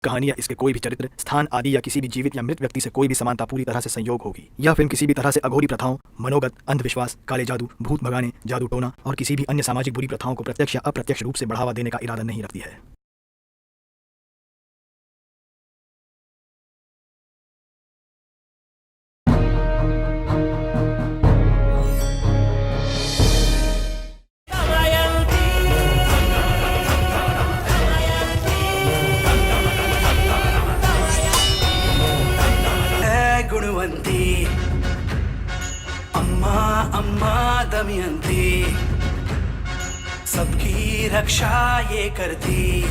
कहानी या इसके कोई भी चरित्र, स्थान आदि या किसी भी जीवित या मृत व्यक्ति से कोई भी समानता पूरी तरह से संयोग होगी। यह फिल्म किसी भी तरह से अघोरी प्रथाओं, मनोगत, अंधविश्वास, काले जादू, भूत भगाने, जादू टोना और किसी भी अन्य सामाजिक बुरी प्रथाओं को प्रत्यक्ष या अप्रत्यक्ष रूप से बढ़ावा देने का इरादा नहीं रखती है। गुणवंती अम्मा अम्मा दमयंती, सबकी रक्षा ये करती,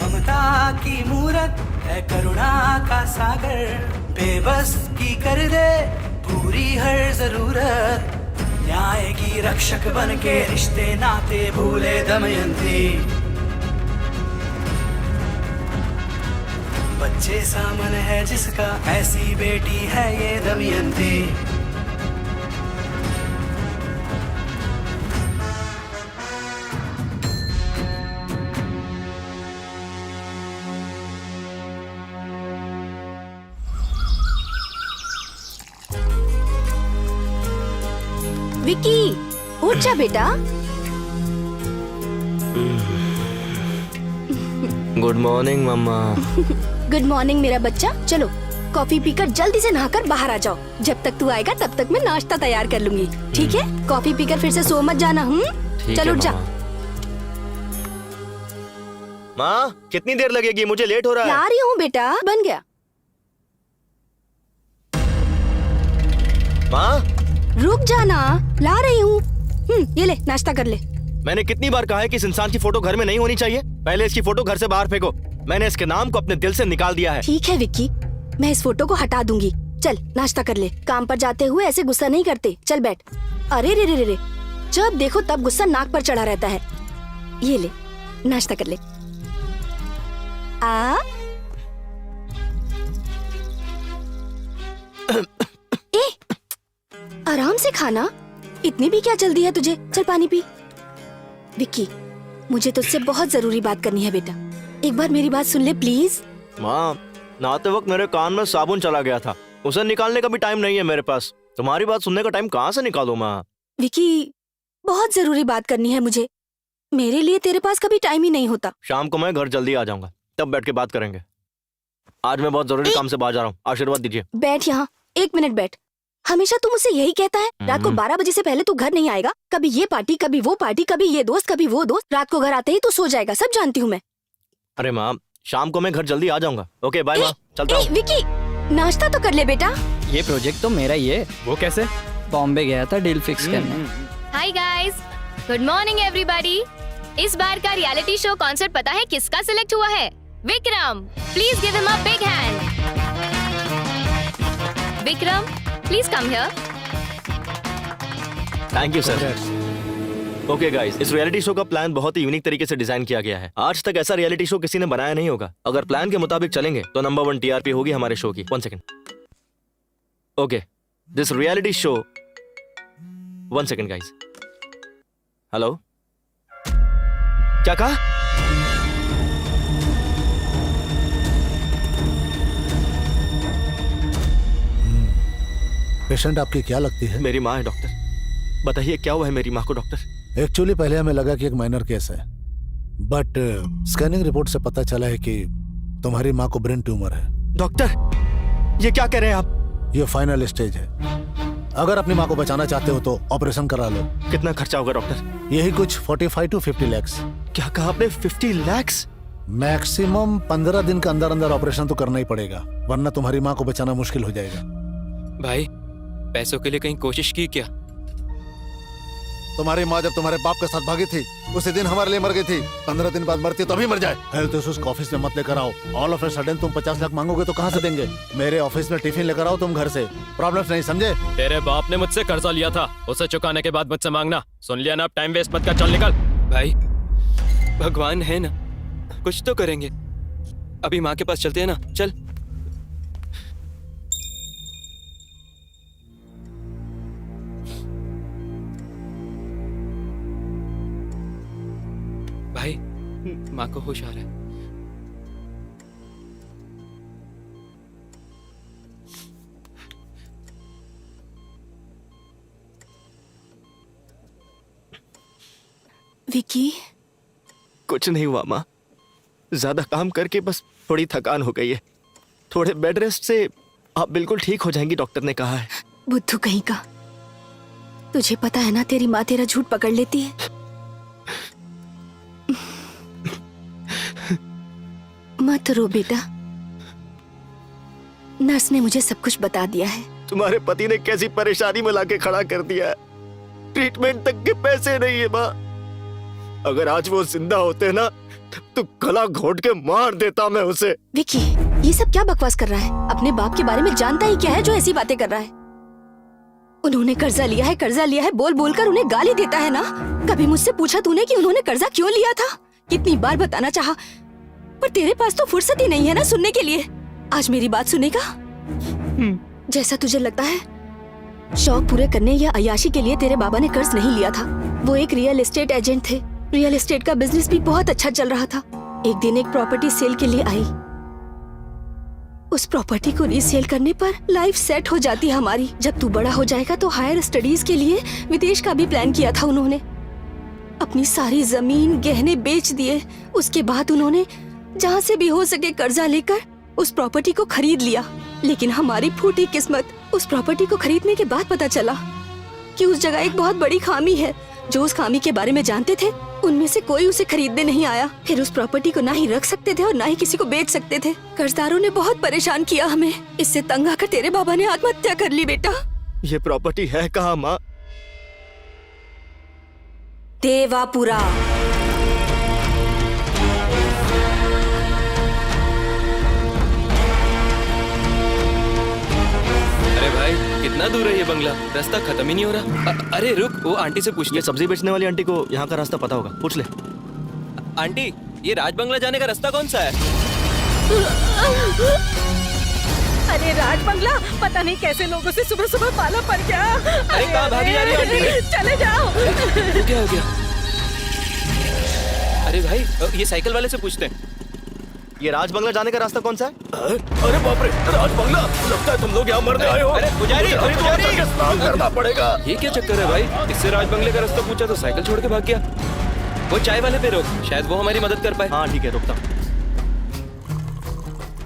ममता की मूरत है करुणा का सागर, बेबस की कर दे पूरी हर जरूरत, न्याय की रक्षक बन के रिश्ते नाते भूले दमयंती। बच्चे सामन है जिसका, ऐसी बेटी है ये दमयंती। विक्की, उठ जा बेटा। गुड मॉर्निंग मम्मा। गुड मॉर्निंग मेरा बच्चा। चलो कॉफी पीकर जल्दी से नहाकर बाहर आ जाओ। जब तक तू आएगा तब तक मैं नाश्ता तैयार कर लूंगी, ठीक है? कॉफी पीकर फिर से सो मत जाना। चलो उठ जा। माँ, कितनी देर लगेगी? मुझे लेट हो रहा है। ला रही हूँ बेटा, बन गया। माँ, रुक जाना, ला रही हूँ। ये ले, नाश्ता कर ले। मैंने कितनी बार कहा है कि इस इंसान की फोटो घर में नहीं होनी चाहिए। पहले इसकी फोटो घर से बाहर फेंको। मैंने इसके नाम को अपने दिल से निकाल दिया है। ठीक है विक्की, मैं इस फोटो को हटा दूंगी। चल नाश्ता कर ले। काम पर जाते हुए ऐसे गुस्सा नहीं करते। चल बैठ। अरे रे रे रे रे, जब देखो तब गुस्सा नाक पर चढ़ा रहता है। ये ले, नाश्ता कर ले। ए, आराम से खाना। इतनी भी क्या जल्दी है तुझे? चल पानी पी। विक्की, मुझे तुझसे बहुत जरूरी बात करनी है बेटा। एक बार मेरी बात सुन ले प्लीज। माँ, नहाते वक्त मेरे कान में साबुन चला गया था, उसे निकालने का भी टाइम नहीं है मेरे पास। तुम्हारी बात सुनने का टाइम कहाँ से निकालूं माँ? विक्की, बहुत जरूरी बात करनी है मुझे। मेरे लिए तेरे पास कभी टाइम ही नहीं होता। शाम को मैं घर जल्दी आ जाऊंगा, तब बैठ के बात करेंगे। आज मैं बहुत जरूरी काम से बाहर जा रहा हूँ, आशीर्वाद दीजिए। बैठ यहाँ, 1 मिनट बैठ। हमेशा तू मुझसे यही कहता है, रात को 12 बजे से पहले तू घर नहीं आएगा। कभी ये पार्टी, कभी वो पार्टी, कभी ये दोस्त, कभी वो दोस्त। रात को घर आते ही तू सो जाएगा, सब जानती हूँ मैं। अरे माँ, शाम को मैं घर जल्दी आ जाऊंगा। ओके बाय माँ, चलता हूँ। विक्की, नाश्ता तो कर ले बेटा। ये प्रोजेक्ट तो मेरा ही है। वो कैसे? बॉम्बे गया था डील फिक्स करने। Hi guys, good morning everybody. इस बार का रियलिटी शो कॉन्सेप्ट पता है किसका सिलेक्ट हुआ है? Vikram. Please give him a big hand. Vikram, please come here. Thank you sir. Okay guys, इस रियलिटी शो का प्लान बहुत ही यूनिक तरीके से डिजाइन किया गया है। आज तक ऐसा रियलिटी शो किसी ने बनाया नहीं होगा। अगर प्लान के मुताबिक चलेंगे तो नंबर 1 टीआरपी होगी हमारे शो की। 1 second. Okay, this reality show 1 second guys. Hello, क्या कहा? पेशेंट आपकी क्या लगती है? मेरी माँ है डॉक्टर। बताइए क्या हुआ है मेरी माँ को डॉक्टर? एक्चुअली पहले हमें लगा कि एक माइनर केस है, बट स्कैनिंग रिपोर्ट से पता चला है कि तुम्हारी माँ को ब्रेन ट्यूमर है। डॉक्टर, ये क्या कह रहे हैं आप? ये फाइनल स्टेज है। अगर अपनी माँ को बचाना चाहते हो तो ऑपरेशन करा लो। कितना खर्चा होगा डॉक्टर? यही कुछ 45 to 50 lakhs। क्या कहा आपने? 50 lakhs? मैक्सिमम 15 दिन के अंदर अंदर ऑपरेशन तो करना ही पड़ेगा, वरना तुम्हारी माँ को बचाना मुश्किल हो जाएगा। भाई, पैसों के लिए कहीं कोशिश की क्या? तुम्हारी माँ जब तुम्हारे बाप के साथ भागी थी उसी दिन हमारे लिए मर गई थी। 15 दिन बाद मरती तो अभी मर जाए। हेल्थ इश्यूज ऑफिस में मत लेकर आओ। ऑल ऑफ ए सडन तुम 50 लाख मांगोगे तो कहाँ से देंगे? मेरे ऑफिस में टिफिन लेकर आओ तुम घर से। प्रॉब्लम्स नहीं, समझे? तेरे बाप ने मुझसे कर्जा लिया था, उसे चुकाने के बाद मुझसे मांगना। सुन लिया ना? अब टाइम वेस्ट मत कर, चल निकल। भाई, भगवान है ना, कुछ तो करेंगे। अभी माँ के पास चलते हैं ना, चल। भाई, माँ को होश आ रहा है। विकी, कुछ नहीं हुआ माँ, ज्यादा काम करके बस थोड़ी थकान हो गई है। थोड़े बेड रेस्ट से आप बिल्कुल ठीक हो जाएंगी, डॉक्टर ने कहा है। बुद्धू कहीं का, तुझे पता है ना तेरी माँ तेरा झूठ पकड़ लेती है। मत रो बेटा, नर्स ने मुझे सब कुछ बता दिया है। तुम्हारे पति ने कैसी परेशानी में लाके खड़ा कर दिया है, ट्रीटमेंट तक के पैसे नहीं है माँ। अगर आज वो जिंदा होते ना तो गला घोट के मार देता मैं उसे। विकी, ये सब क्या बकवास कर रहा है? अपने बाप के बारे में जानता ही क्या है जो ऐसी बातें कर रहा है? उन्होंने कर्जा लिया है बोल बोल कर उन्हें गाली देता है ना। कभी मुझसे पूछा तूने कि उन्होंने कर्जा क्यों लिया था? कितनी बार बताना चाहा, पर तेरे पास तो फुर्सत ही नहीं है ना सुनने के लिए। आज मेरी बात सुनेगा? जैसा तुझे लगता है, शौक पूरे करने या अय्याशी के लिए तेरे बाबा ने कर्ज नहीं लिया था। वो एक रियल एस्टेट एजेंट थे। रियल एस्टेट का बिजनेस भी बहुत अच्छा चल रहा था। एक दिन एक प्रॉपर्टी सेल के लिए आई। उस प्रॉपर्टी को रीसेल करने पर लाइफ सेट हो जाती हमारी। जब तू बड़ा हो जाएगा तो हायर स्टडीज के लिए विदेश का भी प्लान किया था उन्होंने। अपनी सारी जमीन गहने बेच दिए। उसके बाद उन्होंने जहाँ से भी हो सके कर्जा लेकर उस प्रॉपर्टी को खरीद लिया। लेकिन हमारी फूटी किस्मत, उस प्रॉपर्टी को खरीदने के बाद पता चला कि उस जगह एक बहुत बड़ी खामी है। जो उस खामी के बारे में जानते थे उनमें से कोई उसे खरीदने नहीं आया। फिर उस प्रॉपर्टी को ना ही रख सकते थे और ना ही किसी को बेच सकते थे। कर्जदारों ने बहुत परेशान किया हमें। इससे तंग आकर तेरे बाबा ने आत्महत्या कर ली बेटा। ये प्रॉपर्टी है कहाँ माँ? देवापुरा। अरे भाई, कितना दूर है ये बंगला? रास्ता खत्म ही नहीं हो रहा। अरे रुक, वो आंटी से पूछ ये ले। सब्जी बेचने वाली आंटी को यहाँ का रास्ता पता होगा, पूछ ले। आंटी, ये राज बंगला जाने का रास्ता कौन सा है? अरे राज बंगला, पता नहीं कैसे लोगों से सुबह सुबह पाला पड़ गया। अरे कहाँ भागी जा रही हो आंटी? चले जाओ। ये क्या हो गया? अरे भाई, ये साइकिल वाले से पूछते हैं। ये राज बंगला जाने का रास्ता कौन सा है? अरे बाप रे, राज बंगला! लगता है तुम लोग यहाँ मरने आए हो। अरे पुजारी, स्नान करना पड़ेगा। ये क्या चक्कर है भाई? इससे राज बंगले का रास्ता पूछा तो साइकिल छोड़ के भाग गया। वो चाय वाले पे रोक, शायद वो हमारी मदद कर पाए। हाँ ठीक है, रुकता हूँ।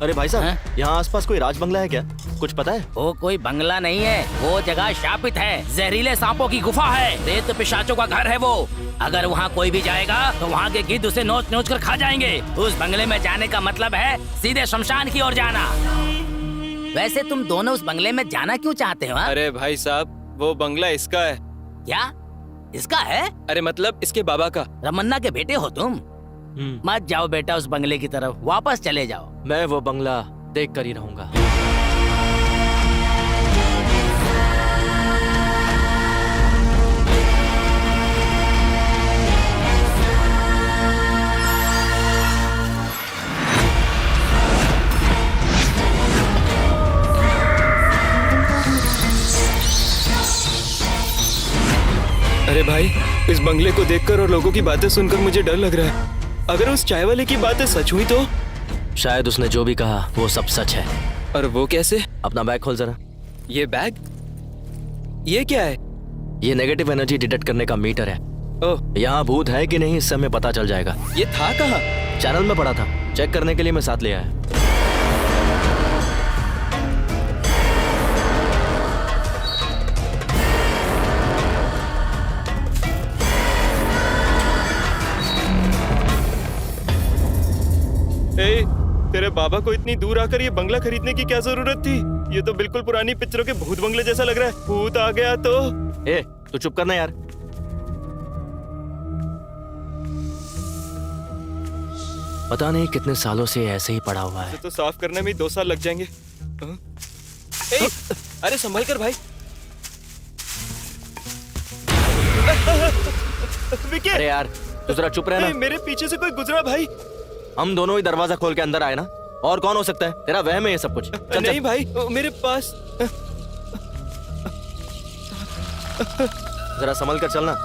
अरे भाई साहब, यहाँ आसपास कोई राज बंगला है क्या? कुछ पता है? वो कोई बंगला नहीं है, वो जगह शापित है। जहरीले सांपों की गुफा है, प्रेत पिशाचों का घर है वो। अगर वहाँ कोई भी जाएगा तो वहाँ के गिद्ध उसे नोच नोच कर खा जाएंगे। उस बंगले में जाने का मतलब है सीधे शमशान की ओर जाना। वैसे तुम दोनों उस बंगले में जाना क्यों चाहते हो? अरे भाई साहब, वो बंगला इसका है। क्या इसका है? अरे मतलब इसके बाबा का। रमन्ना के बेटे हो तुम? मत जाओ बेटा उस बंगले की तरफ, वापस चले जाओ। मैं वो बंगला देख कर ही रहूंगा। अरे भाई, इस बंगले को देखकर और लोगों की बातें सुनकर मुझे डर लग रहा है। अगर उस चाय वाले की बातें सच हुई तो? शायद उसने जो भी कहा वो सब सच है। और वो कैसे? अपना बैग खोल जरा। ये बैग? ये क्या है? ये नेगेटिव एनर्जी डिटेक्ट करने का मीटर है। ओह, यहाँ भूत है कि नहीं इससे हमें पता चल जाएगा। ये था कहाँ? चैनल में पड़ा था, चेक करने के लिए मैं साथ ले आया। तेरे बाबा को इतनी दूर आकर ये बंगला खरीदने की क्या जरूरत थी? ये तो बिल्कुल पुरानी पिक्चरों के भूत बंगले जैसा लग रहा है। भूत आ गया तो? ए, तू चुप करना यार। पता नहीं कितने सालों से ऐसे ही पड़ा हुआ है। तो साफ करने में 2 साल लग जाएंगे। ए, अरे संभल कर भाई। विकी! अरे यार, तू जरा चुप रहना। मेरे पीछे से कोई गुजरा भाई। हम दोनों ही दरवाजा खोल के अंदर आए ना, और कौन हो सकता है? तेरा वहम है ये सब कुछ। चल, नहीं चल। भाई, मेरे पास। जरा संभल कर चलना।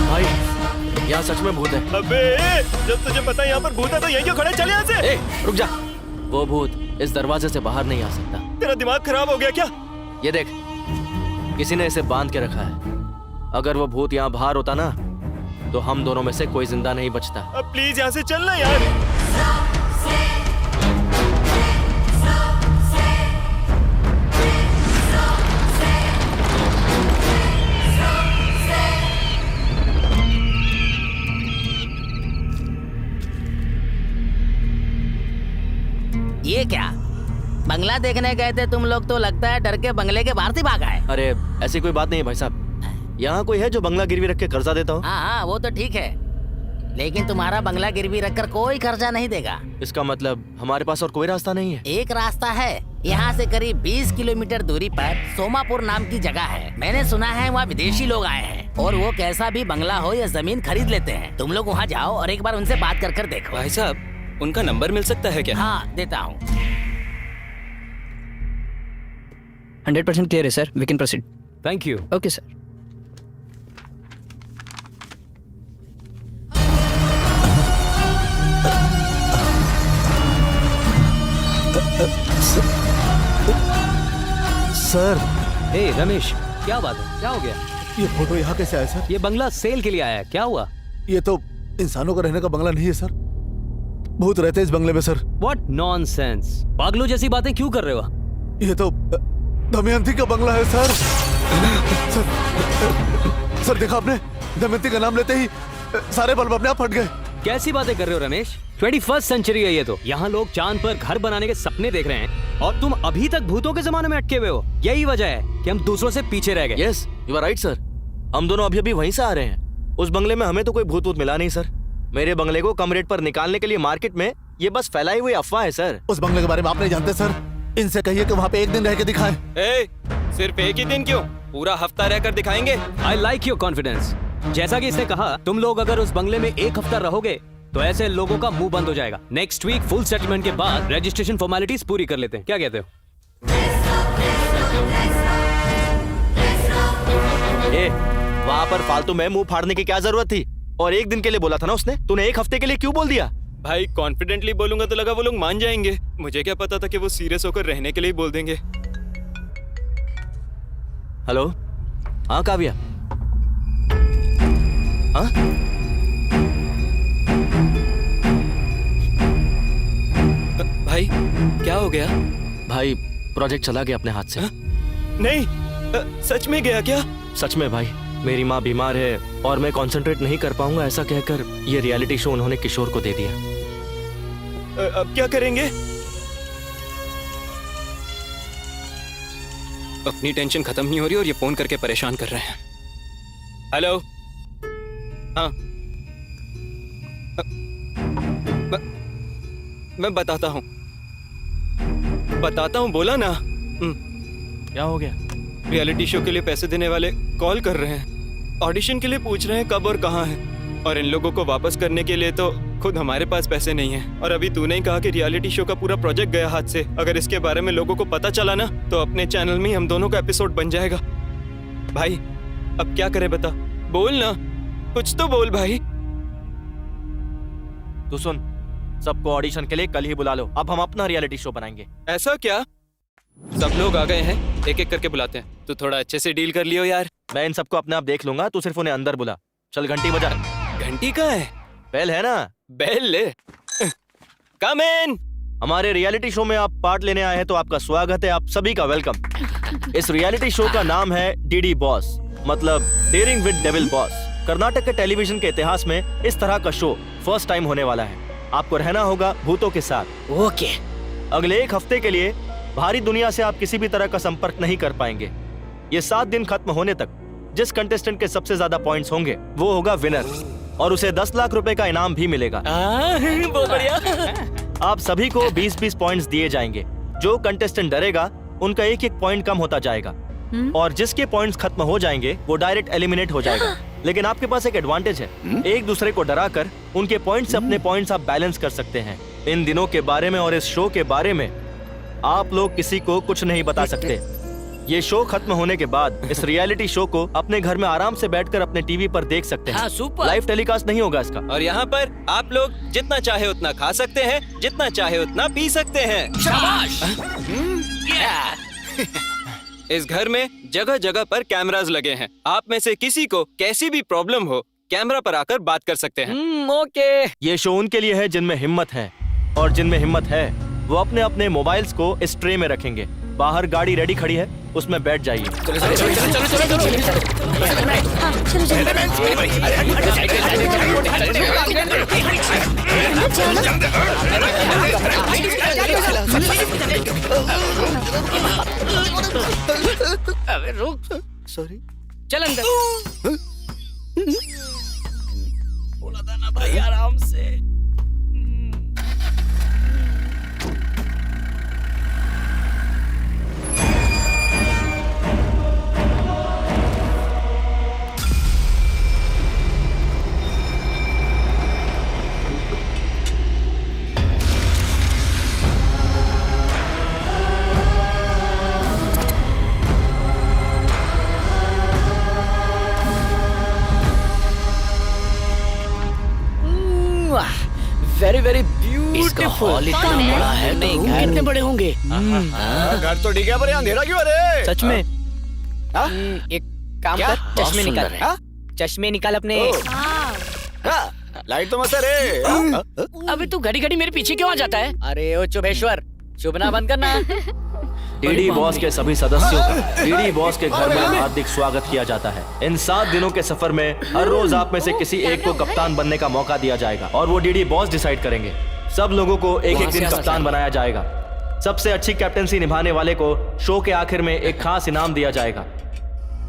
भाई यहाँ सच में भूत है। अबे जब तुझे पता है यहाँ पर भूत है तो यहीं क्यों खड़े, चले यहाँ से। ए, रुक जा। वो भूत इस दरवाजे से बाहर नहीं आ सकता। तेरा दिमाग खराब हो गया क्या? ये देख, किसी ने इसे बांध के रखा है। अगर वो भूत यहाँ बाहर होता ना तो हम दोनों में से कोई जिंदा नहीं बचता। अब प्लीज यहाँ से चलना यार। ये क्या बंगला देखने गए थे तुम लोग, तो लगता है डर के बंगले के बाहर से भागा है। अरे ऐसी कोई बात नहीं है भाई साहब। यहाँ कोई है जो बंगला गिरवी रख के कर्जा देता हो? हाँ वो तो ठीक है, लेकिन तुम्हारा बंगला गिरवी रखकर कोई कर्जा नहीं देगा। इसका मतलब हमारे पास और कोई रास्ता नहीं है? एक रास्ता है, यहाँ से करीब 20 किलोमीटर दूरी पर सोमापुर नाम की जगह है। मैंने सुना है वहाँ विदेशी लोग आए हैं और वो कैसा भी बंगला हो या जमीन खरीद लेते हैं। तुम लोग वहाँ जाओ और एक बार उनसे बात कर देखो। भाई साहब उनका नंबर मिल सकता है क्या? हाँ देता हूँ। 100% क्लियर है sir, we can proceed. Thank you. Okay sir. Sir hey Ramesh, क्या बात है, क्या हो गया? ये फोटो यहाँ कैसे आया सर? ये बंगला सेल के लिए आया है, क्या हुआ? ये तो इंसानों का रहने का बंगला नहीं है सर, भूत रहते हैं इस बंगले में सर। व्हाट नॉनसेंस, पागलों जैसी बातें क्यों कर रहे हो? ये तो दमयंती का बंगला है सर। सर देखा आपने, दमयंती का नाम लेते ही सारे बल्ब अपने आप फट गए। कैसी बातें कर रहे हो रमेश? 21st सेंचुरी है ये तो। यहाँ लोग चांद पर घर बनाने के सपने देख रहे हैं और तुम अभी तक भूतों के जमाने में अटके हुए हो। यही वजह है कि हम दूसरों से पीछे रह गए। Yes you are right sir, हम दोनों अभी वहीं से आ रहे हैं। उस बंगले में हमें तो कोई भूत वूत मिला नहीं सर। मेरे बंगले को कम रेट पर निकालने के लिए मार्केट में ये बस फैलाई हुई अफवाह है सर। उस बंगले के बारे में आप नहीं जानते सर, इनसे कहिए कि वहाँ पे एक दिन रह के दिखाएं। सिर्फ एक ही दिन क्यों, पूरा हफ्ता रहकर दिखाएंगे। I like your confidence. जैसा कि इसने कहा, तुम लोग अगर उस बंगले में एक हफ्ता रहोगे तो ऐसे लोगों का मुंह बंद हो जाएगा। नेक्स्ट वीक फुल सेटलमेंट के बाद रजिस्ट्रेशन फॉर्मेलिटीज पूरी कर लेते हैं, क्या कहते हो? वहाँ पर फालतू में मुंह फाड़ने की क्या जरूरत थी? और एक दिन के लिए बोला था ना उसने, तूने एक हफ्ते के लिए क्यों बोल दिया? भाई कॉन्फिडेंटली बोलूंगा तो लगा वो लोग मान जाएंगे। मुझे क्या पता था कि वो सीरियस होकर रहने के लिए बोल देंगे। हेलो, हाँ काव्या, हाँ भाई क्या हो गया? भाई प्रोजेक्ट चला गया अपने हाथ से। नहीं, सच में गया क्या? सच में भाई, मेरी माँ बीमार है और मैं कंसंट्रेट नहीं कर पाऊंगा, ऐसा कहकर ये रियलिटी शो उन्होंने किशोर को दे दिया। अब क्या करेंगे? अपनी टेंशन खत्म नहीं हो रही और ये फोन करके परेशान कर रहे हैं। हेलो, हाँ मैं बताता हूँ बोला ना। क्या हो गया? रियलिटी शो के लिए पैसे देने वाले कॉल कर रहे हैं, ऑडिशन के लिए पूछ रहे हैं कब और कहाँ है, और इन लोगों को वापस करने के लिए तो खुद हमारे पास पैसे नहीं हैं। और अभी तूने ही कहा कि रियलिटी शो का पूरा प्रोजेक्ट गया हाथ से। अगर इसके बारे में लोगों को पता चला ना तो अपने चैनल में ही हम दोनों का एपिसोड बन जाएगा। भाई अब क्या करें बता, बोल ना, कुछ तो बोल भाई। तू सुन, सबको ऑडिशन के लिए कल ही बुला लो, अब हम अपना रियलिटी शो बनाएंगे। ऐसा क्या? सब लोग आ गए हैं, एक एक करके बुलाते हैं। तू थोड़ा अच्छे से डील कर लियो यार। मैं इन सबको अपने आप देख लूंगा, तू सिर्फ उन्हें अंदर बुला। चल घंटी बजा। घंटी कहाँ है? बेल है ना? बेल ले। कम इन। हमारे रियलिटी शो में आप पार्ट लेने आए हैं तो आपका स्वागत है, आप सभी का वेलकम। इस रियलिटी शो का नाम है डीडी बॉस, मतलब daring with devil boss. Karnataka के टेलीविजन के इतिहास में इस तरह का शो फर्स्ट टाइम होने वाला है। आपको रहना होगा भूतों के साथ। ओके। अगले एक हफ्ते के लिए बाहरी दुनिया से आप किसी भी तरह का संपर्क नहीं कर पाएंगे। ये 7 दिन खत्म होने तक जिस कंटेस्टेंट के सबसे ज्यादा पॉइंट्स होंगे वो होगा विनर, और उसे 10 लाख रुपए का इनाम भी मिलेगा। बहुत बढ़िया। आप सभी को 20-20 पॉइंट्स दिए जाएंगे। जो कंटेस्टेंट डरेगा उनका एक पॉइंट कम होता जाएगा, और जिसके पॉइंट्स खत्म हो जाएंगे वो डायरेक्ट एलिमिनेट हो जाएगा। लेकिन आपके पास एक एडवांटेज है, एक दूसरे को डराकर उनके पॉइंट्स से अपने पॉइंट्स आप बैलेंस कर सकते हैं। इन दिनों के बारे में और इस शो के बारे में आप लोग किसी को कुछ नहीं बता सकते। ये शो खत्म होने के बाद इस रियलिटी शो को अपने घर में आराम से बैठकर अपने टीवी पर देख सकते हैं। हाँ, सुपर। लाइव टेलीकास्ट नहीं होगा इसका। और यहाँ पर आप लोग जितना चाहे उतना खा सकते हैं, जितना चाहे उतना पी सकते हैं। शाबाश। इस घर में जगह जगह पर कैमरास लगे हैं। आप में से किसी को कैसी भी प्रॉब्लम हो, कैमरा पर आकर बात कर सकते हैं। ओके। ये शो उनके लिए है जिनमें हिम्मत है, और जिनमें हिम्मत है वो अपने अपने मोबाइल्स को इस ट्रे में रखेंगे। बाहर गाड़ी रेडी खड़ी है, उसमें बैठ जाइए। अबे रुक। सॉरी। चल अंदर। बोला था ना भाई आराम से। Very very beautiful. हॉल इतना बड़ा है तो रूम कितने बड़े होंगे? घर तो ठीक है पर अंधेरा क्यों है? सच में। एक काम कर, चश्मे निकाल। चश्मे निकाल अपने। लाइट तो मस्त है रे। अबे तू घड़ी घड़ी मेरे पीछे क्यों आ जाता है? अरे ओ चुभेश्वर, चुभना बंद करना। डीडी बॉस के सभी सदस्यों का डीडी बॉस के घर में हार्दिक स्वागत किया जाता है। इन 7 दिनों के सफर में हर रोज आप में से किसी एक को कप्तान बनने का मौका दिया जाएगा और वो डीडी बॉस डिसाइड करेंगे। सब लोगों को एक एक दिन कप्तान बनाया जाएगा। सबसे अच्छी कैप्टनसी निभाने वाले को शो के आखिर में एक खास इनाम दिया जाएगा।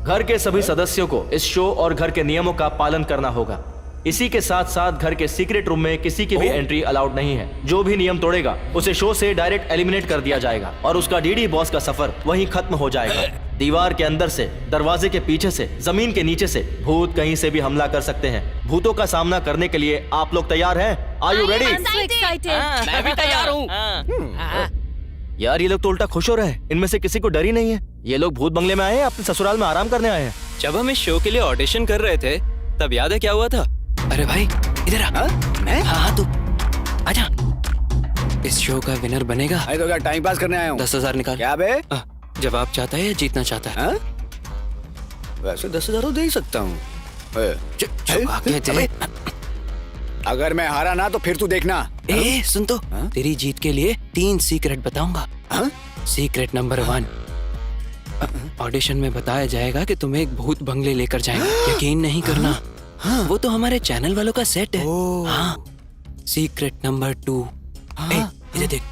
घर के सभी सदस्यों को इस शो और घर के नियमों का पालन करना होगा। इसी के साथ साथ घर के सीक्रेट रूम में किसी की भी एंट्री अलाउड नहीं है। जो भी नियम तोड़ेगा उसे शो से डायरेक्ट एलिमिनेट कर दिया जाएगा और उसका डीडी बॉस का सफर वहीं खत्म हो जाएगा। दीवार के अंदर से, दरवाजे के पीछे से, जमीन के नीचे से भूत कहीं से भी हमला कर सकते हैं। भूतों का सामना करने के लिए आप लोग तैयार हैं? Are you ready? मैं भी तैयार हूँ। यार ये लोग तो उल्टा खुश हो रहे हैं। इनमें से किसी को डर ही नहीं है। ये लोग भूत बंगले में आए हैं, अपने ससुराल में आराम करने आए हैं। जब हम इस शो के लिए ऑडिशन कर रहे थे तब याद है क्या हुआ था? अरे भाई इधर आ। मैं? हाँ तू आजा। इस शो का विनर बनेगा। अरे तो क्या टाइम पास करने आया हूँ? 10,000 निकाल। क्या बे? जवाब चाहता है या जीतना चाहता है? वैसे 10,000 तो दे ही सकता हूँ। अगर मैं हारा ना तो फिर तू देखना। ए सुन तो, तेरी जीत के लिए 3 सीक्रेट बताऊंगा। सीक्रेट नंबर 1, ऑडिशन में बताया जाएगा कि तुम्हें एक भूत बंगले लेकर जाएंगे। यकीन नहीं करना, वो तो हमारे चैनल वालों का सेट है। हाँ। सीक्रेट नंबर 2, इधर देख,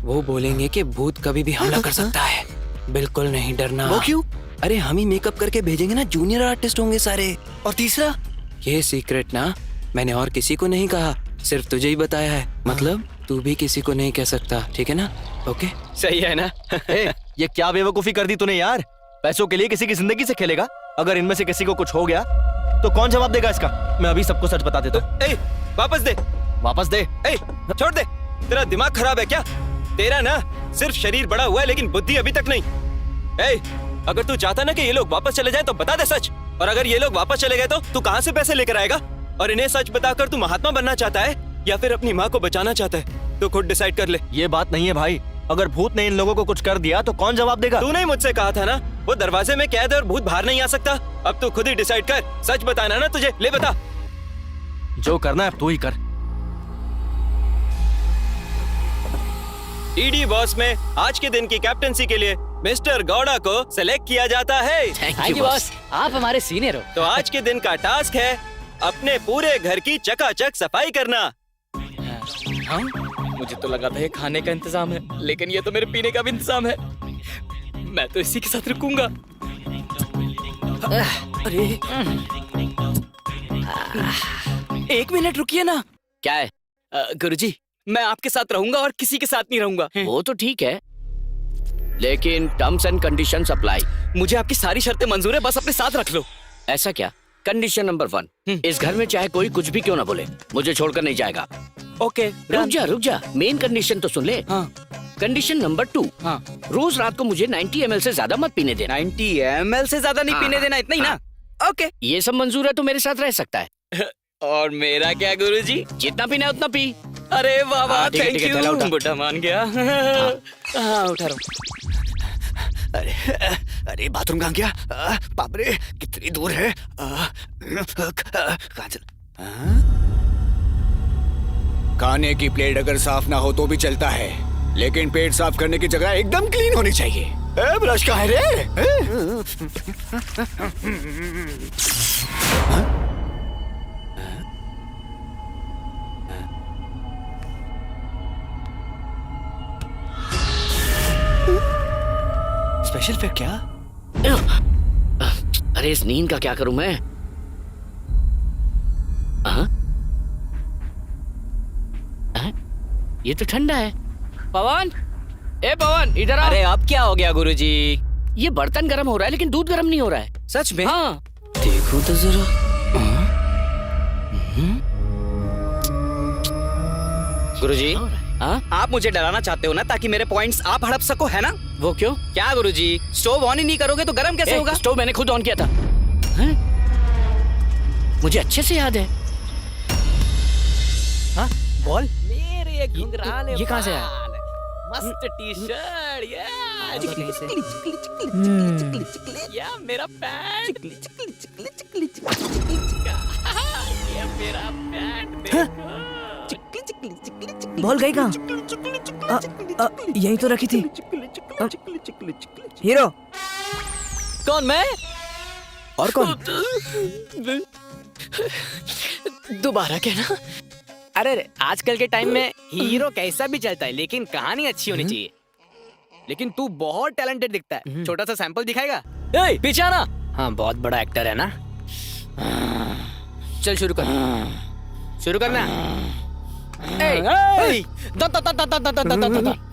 वो बोलेंगे कि भूत कभी भी हमला कर सकता है, बिल्कुल नहीं डरना। वो क्यों? अरे हम ही मेकअप करके भेजेंगे ना, जूनियर आर्टिस्ट होंगे सारे। और तीसरा? ये सीक्रेट ना मैंने और किसी को नहीं कहा, सिर्फ तुझे ही बताया है। मतलब तू भी किसी को नहीं कह सकता, ठीक है ना? ओके सही है ना? ये क्या बेवकूफी कर दी तूने यार। पैसों के लिए किसी की जिंदगी से खेलेगा। अगर इनमें से किसी को कुछ हो गया तो कौन जवाब देगा इसका? मैं अभी सबको सच बता देता हूँ। वापस दे, वापस दे। छोड़ दे। तेरा दिमाग खराब है क्या? तेरा ना सिर्फ शरीर बड़ा हुआ है लेकिन बुद्धि अभी तक नहीं। अगर तू चाहता ना कि ये लोग वापस चले जाएं तो बता दे सच। और अगर ये लोग वापस चले गए तो तू कहाँ से पैसे लेकर आएगा? और इन्हें सच बताकर तू महात्मा बनना चाहता है या फिर अपनी माँ को बचाना चाहता है? तो खुद डिसाइड कर ले। ये बात नहीं है भाई। अगर भूत ने इन लोगों को कुछ कर दिया तो कौन जवाब देगा? तूने मुझसे कहा था ना वो दरवाजे में कैद है और भूत बाहर नहीं आ सकता। अब तू खुद ही डिसाइड कर। सच बताना ना तुझे। ले बता। जो करना है तू ही कर। डीडी बॉस में आज के दिन की कैप्टनसी के लिए मिस्टर गौड़ा को सिलेक्ट किया जाता है। थैंक यू बॉस, आप हमारे सीनियर हो। तो आज के दिन का टास्क है अपने पूरे घर की चकाचक सफाई करना। हाँ? मुझे तो लगा था ये खाने का इंतजाम है, लेकिन ये तो मेरे पीने का भी इंतजाम है। मैं तो इसी के साथ रुकूंगा। अरे 1 मिनट रुकिए ना। क्या है? गुरुजी, मैं आपके साथ रहूंगा और किसी के साथ नहीं रहूंगा। वो तो ठीक है, लेकिन टर्म्स एंड कंडीशंस अप्लाई। मुझे आपकी सारी शर्तें मंजूर है, बस अपने साथ रख लो। ऐसा क्या? कंडीशन नंबर 1, इस घर में चाहे कोई कुछ भी क्यों ना बोले, मुझे छोड़कर नहीं जाएगा। ओके रुक जा मेन कंडीशन तो सुन ले। हाँ कंडीशन नंबर 2, हाँ रोज रात को मुझे 90 ml से ज्यादा मत पीने देना। 90 ml से ज्यादा नहीं हाँ, पीने देना, इतना ही ना? ओके। ये सब मंजूर है तो मेरे साथ रह सकता है। और मेरा क्या गुरुजी? जितना पीना है उतना पी। अरे वाह वाह, हाँ, ठीक है, थैंक ठीक है, चला यू, उठा। बुढ़ा मान गया। हाँ उठा रहा हूँ। अरे अरे बाथरूम कहाँ गया? बाप रे कितनी दूर है? कहाँ चल? खाने की प्लेट अगर साफ ना हो तो भी चलता है, लेकिन पेट साफ करने की जगह एकदम क्लीन होनी चाहिए। ब्रश कहाँ है रे? स्पेशल इफेक्ट क्या? अरे इस नींद का क्या करूं मैं? हाँ? हाँ? ये तो ठंडा है। पवन, ए पवन इधर आ। अरे अब क्या हो गया गुरुजी? ये बर्तन गर्म हो रहा है लेकिन दूध गर्म नहीं हो रहा है। सच में? हाँ। देखो तो जरा। गुरुजी, हाँ? आप मुझे डराना चाहते हो ना, ताकि मेरे पॉइंट्स आप हड़प सको, है ना? वो क्यों? क्या गुरुजी, स्टोव ऑन ही नहीं करोगे तो गर्म कैसे होगा? स्टोव मैंने खुद ऑन किया था। हैं? मुझे अच्छे से याद है। हाँ? बॉल? मेरे घुंघराले ये कहाँ से आया? मस्त टी शर्ट, या मेरा पैंट, ये मेरा पैंट देखो। बॉल गई कहाँ? यहीं तो रखी थी। हीरो कौन? मैं? और कौन? दोबारा कहना। अरे आजकल के टाइम में हीरो कैसा भी चलता है, लेकिन कहानी अच्छी होनी चाहिए। लेकिन तू बहुत टैलेंटेड दिखता है। छोटा सा सैंपल दिखाएगा? ए, पीछे आना। हाँ बहुत बड़ा एक्टर है ना। चल शुरू कर। शुरू करना।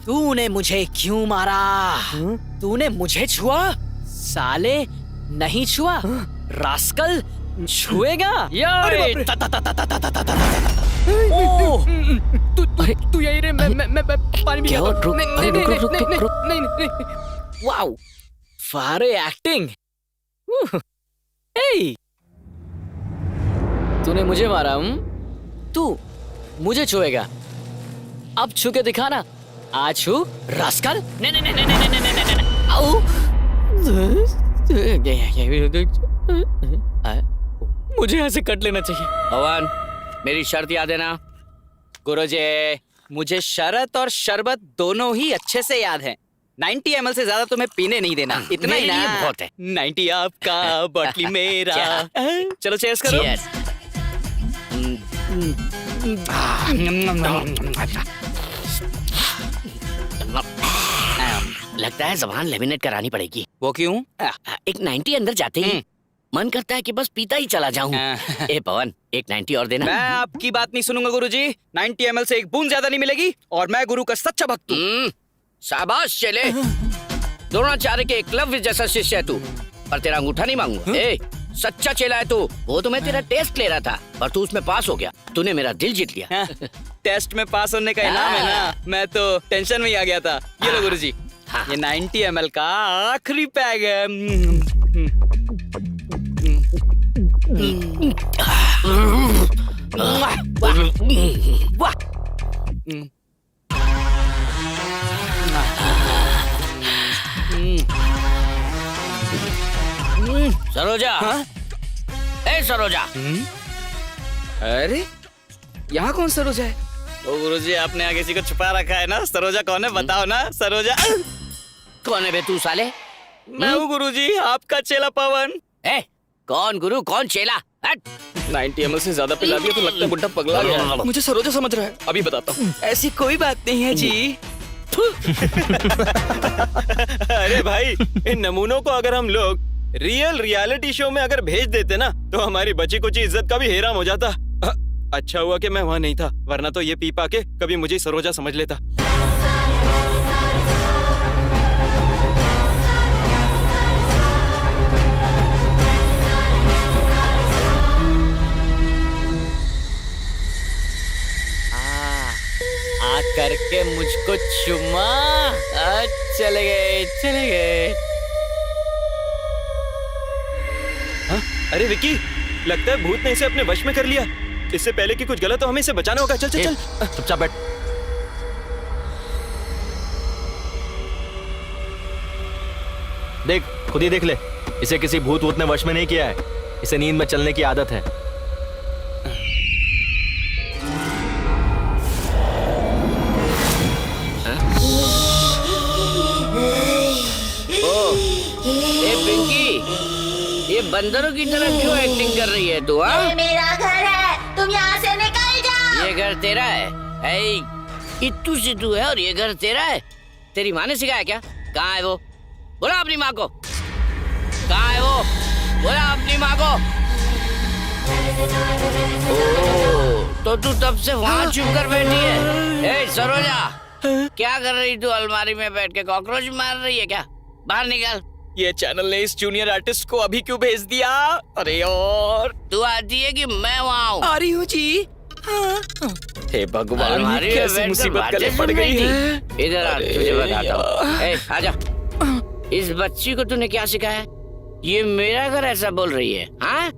तूने मुझे क्यों मारा? तूने मुझे छुआ? साले नहीं छुआ, रास्कल छुएगा। तू यही रे, मैं पानी भी नहीं। वाओ, फारे एक्टिंग। तूने मुझे मारा? तू मुझे छुएगा? अब छू के दिखाना। आज छू रास्कल। नहीं। आओ। मुझे ऐसे कट लेना चाहिए। भगवान मेरी शर्त याद है ना? गुरुजी, मुझे शरत और शरबत दोनों ही अच्छे से याद है। 90 ml से ज्यादा तुम्हें पीने नहीं देना, इतना ही मेरे ना? लिए बहुत है। 90 आपका, बॉटली मेरा। चलो चेयर्स करो। Cheers। लगता है जबान लेमिनेट करानी पड़ेगी। वो क्यों? एक 90 अंदर जाते ही मन करता है कि बस पीता ही चला जाऊं। ए पवन, एक 90 और देना। मैं आपकी बात नहीं सुनूंगा गुरुजी। 90 ml से एक बूंद ज्यादा नहीं मिलेगी, और मैं गुरु का सच्चा भक्त हूँ। शाबाश चले। द्रोणाचार्य के एकलव्य जैसा शिष्य है तू, पर तेरा अंगूठा नहीं मांगूंगा। ए सच्चा चेला है तू। वो तो मैं तेरा टेस्ट ले रहा था, पर तू उसमें पास हो गया। तूने मेरा दिल जीत लिया। टेस्ट में पास होने का इनाम है ना? मैं तो टेंशन में ही आ गया था। ये लो गुरुजी, ये 90 ml का आखिरी पैग है। सरोजा। ए सरोजा। अरे यहाँ कौन सरोजा है? ओ गुरुजी, आपने यहाँ किसी को छुपा रखा है ना? सरोजा कौन है बताओ ना? सरोजा कौन है बे तू साले? मैं हूँ गुरुजी, आपका चेला पवन। ए कौन गुरु कौन चेला? 90 ml से ज्यादा पिला दिया तो लगता है बुड्ढा पगला गया। मुझे सरोजा समझ रहा है, अभी बताता हूँ। ऐसी कोई बात नहीं है जी। अरे भाई, इन नमूनों को अगर हम लोग रियलिटी शो में अगर भेज देते ना, तो हमारी बची कुची इज्जत का भी हेराम हो जाता। अच्छा हुआ कि मैं वहाँ नहीं था, वरना तो ये पी पा के कभी मुझे सरोजा समझ लेता। मुझको चुम्मा। चले गए चले गए। हाँ? अरे विक्की, लगता है भूत ने इसे अपने वश में कर लिया। इससे पहले कि कुछ गलत हो हमें इसे बचाना होगा। चल चल चल। चुपचाप बैठ। देख, खुद ही देख ले। इसे किसी भूत वूत ने वश में नहीं किया है। इसे नींद में चलने की आदत है। ए पिंकी, ये बंदरों की तरह क्यों एक्टिंग कर रही है तू? हाँ? ये मेरा घर है, तुम यहाँ से निकल जाओ। ये घर तेरा है? इत्तू सिद्धू है और ये घर तेरा है? तेरी माँ ने सिखाया क्या? कहाँ है वो? बोला अपनी माँ को। कहाँ है वो? बोला अपनी माँ को। ओह, तो तू तब से वहाँ छुप कर बैठी है। ए सरोजा, क्या कर रही तू अलमारी में बैठ के? कॉकरोच मार रही है क्या? बाहर निकल। ये चैनल ने इस जूनियर आर्टिस्ट को अभी क्यों भेज दिया? अरे और तू आती है कि मैं वहाँ हूँ? आ रही हूँ जी। हे भगवान, अलमारी ये में कैसी बैठकर मुसीबत बातें गले पड़ सुन गई रही है। थी। इधर आ, तुझे बताता हूँ। ए, आजा। इस बच्ची को तूने क्या सिखाया? ये मेरा घर ऐसा बोल रही है? हाँ?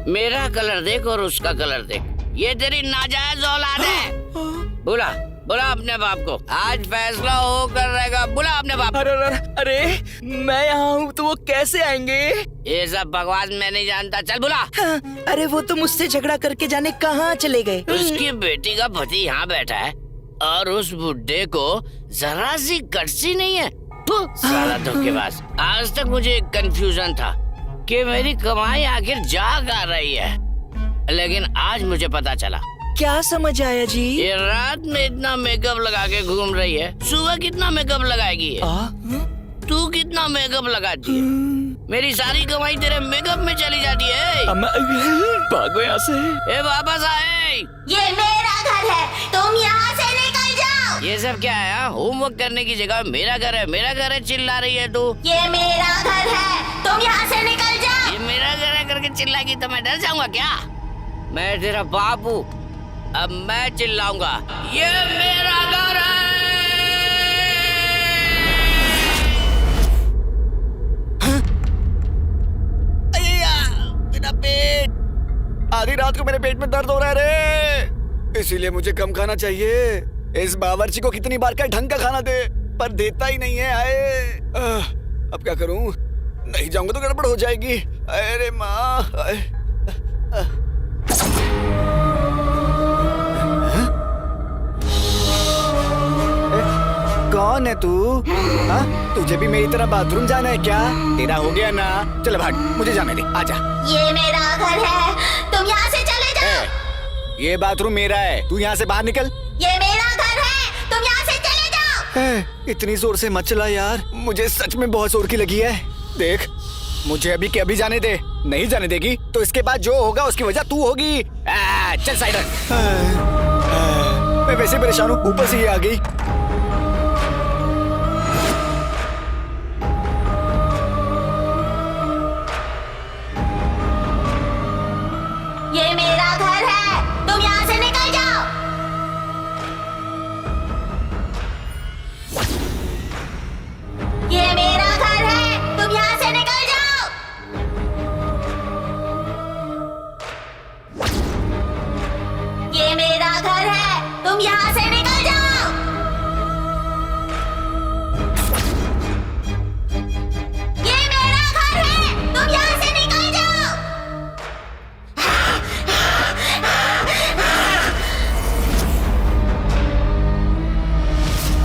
मेरा कलर देख और उसका कलर देख। ये तेरी नाजायज औलाद है। बोला बोला अपने बाप को। आज फैसला हो कर रहेगा। बोला अपने बाप। अरे मैं यहाँ हूँ तो वो कैसे आएंगे? ये सब बकवास मैं नहीं जानता। चल बोला। अरे वो तो मुझसे झगड़ा करके जाने कहाँ चले गए। उसकी बेटी का पति यहाँ बैठा है और उस बुड्ढे को जरा सी कटसी नहीं है। सारा धोखेबाज। आज तक मुझे एक कंफ्यूजन था कि मेरी कमाई आखिर जा कहाँ रही है, लेकिन आज मुझे पता चला। क्या समझ आया जी? ये रात में इतना मेकअप लगा के घूम रही है, सुबह कितना मेकअप लगाएगी ये? तू कितना मेकअप लगाती है? मेरी सारी कमाई तेरे मेकअप में चली जाती है। भागो यहाँ से। ए वापस आए। ये मेरा घर है, तुम यहाँ से निकल जाओ। ये सब क्या है? होमवर्क करने की जगह मेरा घर है चिल्ला रही है तू। ये मेरा घर है, तुम यहाँ से निकल जाओ। ये मेरा घर है करके चिल्लाएगी तो मैं डर जाऊंगा क्या? मैं तेरा बाप हूँ, अब मैं चिल्लाऊंगा। ये मेरा घर है। मेरा पेट, आधी रात को मेरे पेट में दर्द हो रहा है रे। इसीलिए मुझे कम खाना चाहिए। इस बावर्ची को कितनी बार क्या ढंग का खाना दे, पर देता ही नहीं है। आए अब क्या करूं? नहीं जाऊंगा तो गड़बड़ हो जाएगी। अरे माँ, कौन है तू? हाँ? तुझे भी मेरी तरह बाथरूम जाना है क्या? तेरा हो गया ना? चल भाग, मुझे जाने दे। आजा। ये मेरा घर है, तुम यहाँ से चले जाओ। ये बाथरूम मेरा है, तू यहाँ से बाहर निकल। ये मेरा घर है, तुम यहाँ से चले जाओ। इतनी जोर से मत चला यार, मुझे सच में बहुत जोर की लगी है। देख, मुझे अभी के अभी जाने दे। नहीं जाने देगी तो इसके बाद जो होगा उसकी वजह तू होगी। चल साइड रख। मैं वैसे परेशान हूँ, ऊपर से ये आ गई। ये मेरा घर है, तुम यहाँ से निकल जाओ। ये मेरा घर है, तुम यहाँ से निकल जाओ। ये मेरा घर है, तुम यहाँ से निकल जाओ। ये मेरा घर है, तुम यहाँ से निकल जाओ।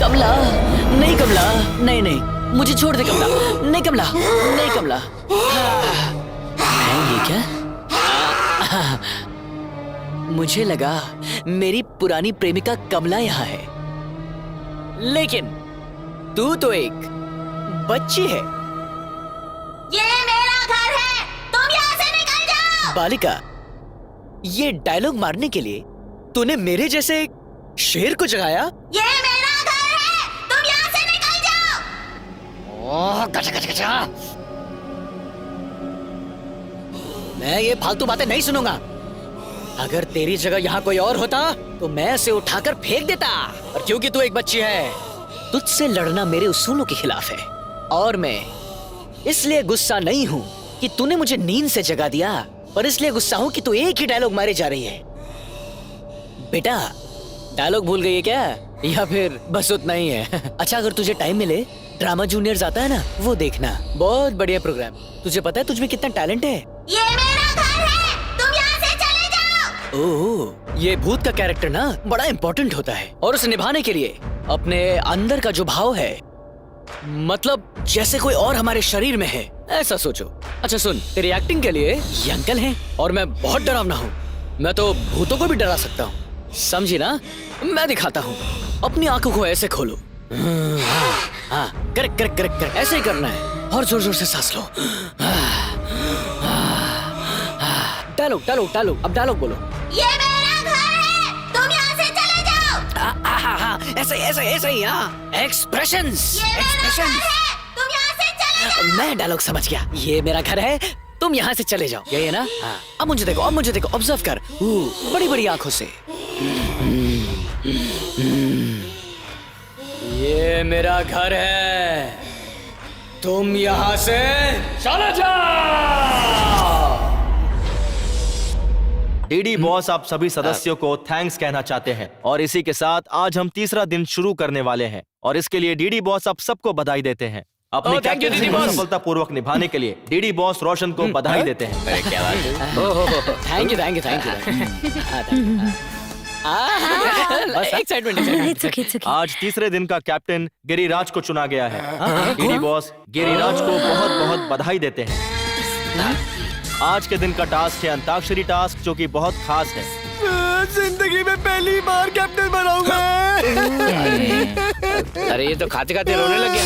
कमला, नहीं कमला, नहीं नहीं, मुझे छोड़ दे कमला। नहीं कमला, नहीं कमला। ये क्या? मुझे लगा मेरी पुरानी प्रेमिका कमला यहाँ है, लेकिन तू तो एक बच्ची है। ये मेरा घर है, तुम यहाँ से निकल जाओ। बालिका, ये डायलॉग मारने के लिए तूने मेरे जैसे एक शेर को जगाया? ये मेरा घर है, तुम यहाँ से निकल जाओ। ओह, गचा गचा गचा। मैं ये फालतू बातें नहीं सुनूंगा। अगर तेरी जगह यहाँ कोई और होता तो मैं इसे उठाकर फेंक देता, और क्योंकि तू एक बच्ची है, तुझसे लड़ना मेरे उसूलों के खिलाफ है। और मैं इसलिए गुस्सा नहीं हूँ कि तूने मुझे नींद से जगा दिया, पर इसलिए गुस्सा हूँ कि तू एक ही डायलॉग मारे जा रही है। बेटा, डायलॉग भूल गई है क्या, या फिर बस उतना ही है? अच्छा, अगर तुझे टाइम मिले, ड्रामा जूनियर्स आता है ना, वो देखना, बहुत बढ़िया प्रोग्राम। तुझे पता है तुझमें कितना टैलेंट है? ये मेरा घर है, तुम यहाँ से चले जाओ। ओह, ये भूत का कैरेक्टर ना बड़ा इम्पोर्टेंट होता है, और उसे निभाने के लिए अपने अंदर का जो भाव है, मतलब जैसे कोई और हमारे शरीर में है, ऐसा सोचो। अच्छा सुन, तेरी एक्टिंग के लिए ये अंकल हैं, और मैं बहुत डरावना हूँ। मैं तो भूतों को भी डरा सकता हूँ, समझी ना? मैं दिखाता हूँ। अपनी आंखों को ऐसे खोलो। हाँ, करेक्ट करेक्ट करेक्ट करेक्ट, ऐसे ही करना है, और जोर जोर से सांस लो। डायलॉग डायलॉग डायलॉग, अब डायलॉग बोलो। ये मेरा घर है, तुम यहाँ से चले जाओ। ऐसे ऐसे ऐसे ही, हाँ, एक्सप्रेशंस ये मेरा घर एक्सप्रेशंस। है, तुम यहाँ से चले जाओ। मैं डायलॉग समझ गया। ये मेरा घर है, तुम यहाँ से चले जाओ, यही है ना? हाँ। अब मुझे देखो, अब मुझे देखो, ऑब्जर्व कर बड़ी बड़ी आंखों से। ये मेरा घर है, तुम यहाँ से चले जाओ। डीडी बॉस आप सभी सदस्यों को थैंक्स कहना चाहते हैं, और इसी के साथ आज हम तीसरा दिन शुरू करने वाले हैं, और इसके लिए डीडी बॉस आप सबको बधाई देते हैं। अपनी thank you, कैप्टनसी डीडी को बॉस। सफलतापूर्वक निभाने के लिए डीडी बॉस रोशन को बधाई देते हैं। Thank you thank you thank you. Excitement. आज तीसरे दिन का कैप्टन गिरिराज को चुना गया है। डीडी बॉस गिरिराज को बहुत बहुत बधाई देते हैं। आज के दिन का टास्क है अंताक्षरी टास्क, जो कि बहुत खास है। जिंदगी में पहली बार कैप्टन बनाऊंगा। अरे ये तो खाते खाते रोने लग गया।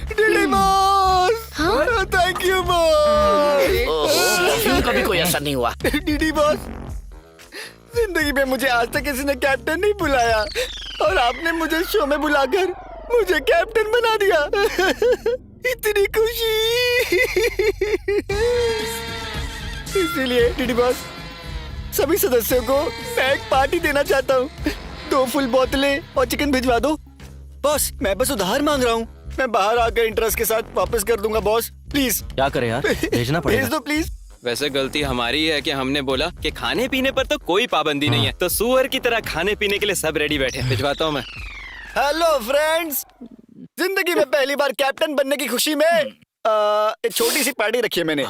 DD boss, thank you boss. कभी कोई असर नहीं हुआ। डीडी बॉस, जिंदगी में मुझे आज तक किसी ने कैप्टन नहीं बुलाया, और आपने मुझे शो में बुलाकर मुझे कैप्टन बना दिया। इतनी खुशी। इसीलिए डीडी बॉस, सभी सदस्यों को मैं एक पार्टी देना चाहता हूँ। 2 फुल बोतलें और चिकन भिजवा दो। बॉस, मैं बस उधार मांग रहा हूँ, मैं बाहर आकर इंटरेस्ट के साथ वापस कर दूंगा बॉस, प्लीज। क्या करें यार, भेजना भेज पड़ेगा। दो प्लीज। वैसे गलती हमारी है कि हमने बोला कि खाने पीने पर तो कोई पाबंदी नहीं है, तो सुअर की तरह खाने पीने के लिए सब रेडी बैठे। भिजवाता हूँ मैं। हेलो फ्रेंड्स, जिंदगी में पहली बार कैप्टन बनने की खुशी में एक छोटी सी पार्टी रखी है मैंने।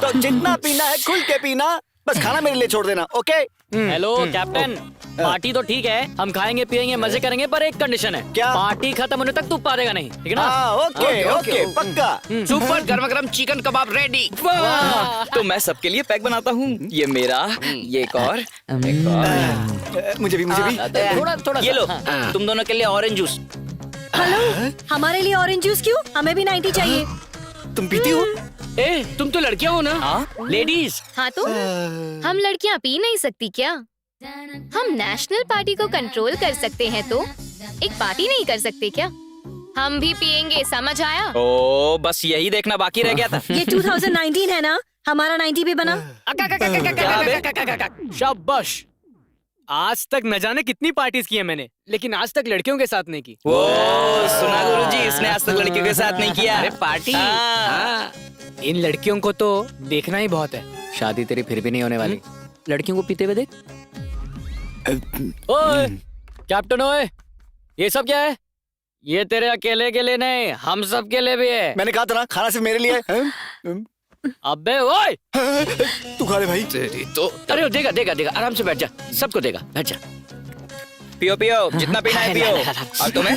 तो जितना पीना है खुल के पीना, बस खाना मेरे लिए छोड़ देना, ओके? हेलो कैप्टन, पार्टी तो ठीक है, हम खाएंगे पिएंगे मजे करेंगे, पर एक कंडीशन है। क्या? पार्टी खत्म होने तक तू पा देगा नहीं, ठीक है ना? हाँ, ओके ओके, पक्का। सुपर गर्मा गर्म चिकन कबाब रेडी। तो मैं सबके लिए पैक बनाता हूँ। ये मेरा, ये एक और। मुझे भी थोड़ा थोड़ा ये लो, सा। तुम दोनों के लिए ऑरेंज जूस। हेलो, हमारे लिए ऑरेंज जूस क्यों? हमें भी 90 चाहिए। तुम पीती हो? ए, तुम तो लड़कियां हो ना? लेडीज। हाँ तो हम लड़कियाँ पी नहीं सकती क्या? हम नेशनल पार्टी को कंट्रोल कर सकते हैं, तो एक पार्टी नहीं कर सकते क्या? हम भी पियेंगे, समझ आया? ओ, बस यही देखना बाकी रह गया था। ये 2019 है ना, हमारा 90 भी बना। शाबाश। आज तक न जाने कितनी पार्टीज की है मैंने, लेकिन आज तक लड़कियों के साथ नहीं की। वो सुना गुरुजी, इसने आज तक लड़कियों के साथ नहीं किया। अरे पार्टी। इन लड़कियों को तो देखना ही बहुत है। शादी तेरी फिर भी नहीं होने वाली। लड़कियों को पीते हुए देख। ओए कैप्टन, ओए ये सब क्या है? ये तेरे अकेले के लिए नहीं, हम सब के लिए भी है। मैंने कहा था ना, खाना सिर्फ मेरे लिए है। अबे ओए, तू खा ले भाई। तेरी तो। अरे देगा देगा देगा, आराम से बैठ जा, सबको देगा, बैठ जा। पियो पियो, जितना पीना है पियो। और तुम्हें?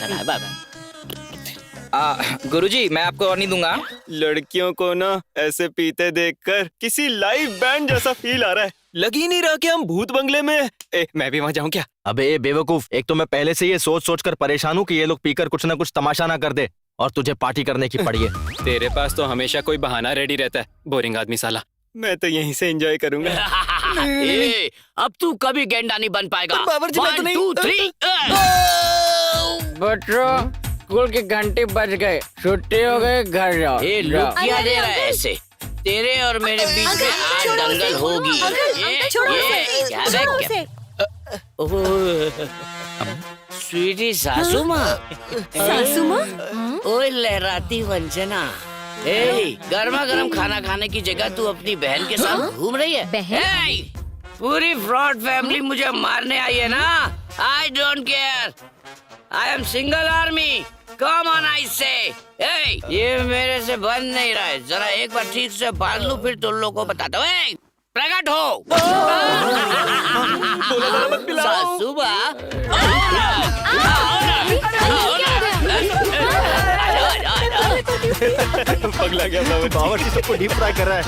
गुरुजी, मैं आपको और नहीं दूंगा। लड़कियों को ना ऐसे पीते देखकर किसी लाइव बैंड जैसा फील आ रहा है। लग ही नहीं रहा कि हम भूत बंगले में। मैं भी वहाँ जाऊँ क्या? अबे बेवकूफ, एक तो मैं पहले से ये सोच सोच कर परेशान हूँ कि ये लोग पीकर कुछ ना कुछ तमाशा ना कर दे, और तुझे पार्टी करने की पड़ी है। तेरे पास तो हमेशा कोई बहाना रेडी रहता है, बोरिंग आदमी साला। मैं तो यहीं से एंजॉय करूंगा। ए, अब तू कभी गेंडा नहीं बन पाएगा। पर बाबर जी, मैं तो 1 नहीं- 2 3 बच्चों, स्कूल के घंटे बज गए, छुट्टी हो गई, घर जाओ। ए, लुक किया दे रहा है ऐसे। तेरे और मेरे बीच में आज दंगल होगी। स्वीटी सासू माँ। सासू माँ? ओए लहराती वंजना, गर्मा गर्म खाना खाने की जगह तू अपनी बहन के साथ घूम रही है? बहन? पूरी फ्रॉड फैमिली मुझे मारने आई है ना। I don't care, I am single army. Come on I से। ये मेरे से बन नहीं रहा है, जरा एक बार ठीक से बांध लूं फिर तुम लोगों को बताता हूँ। प्रकट हो सासू माँ। पगला गया बावर्ची सबको डीप फ्राई कर रहा है।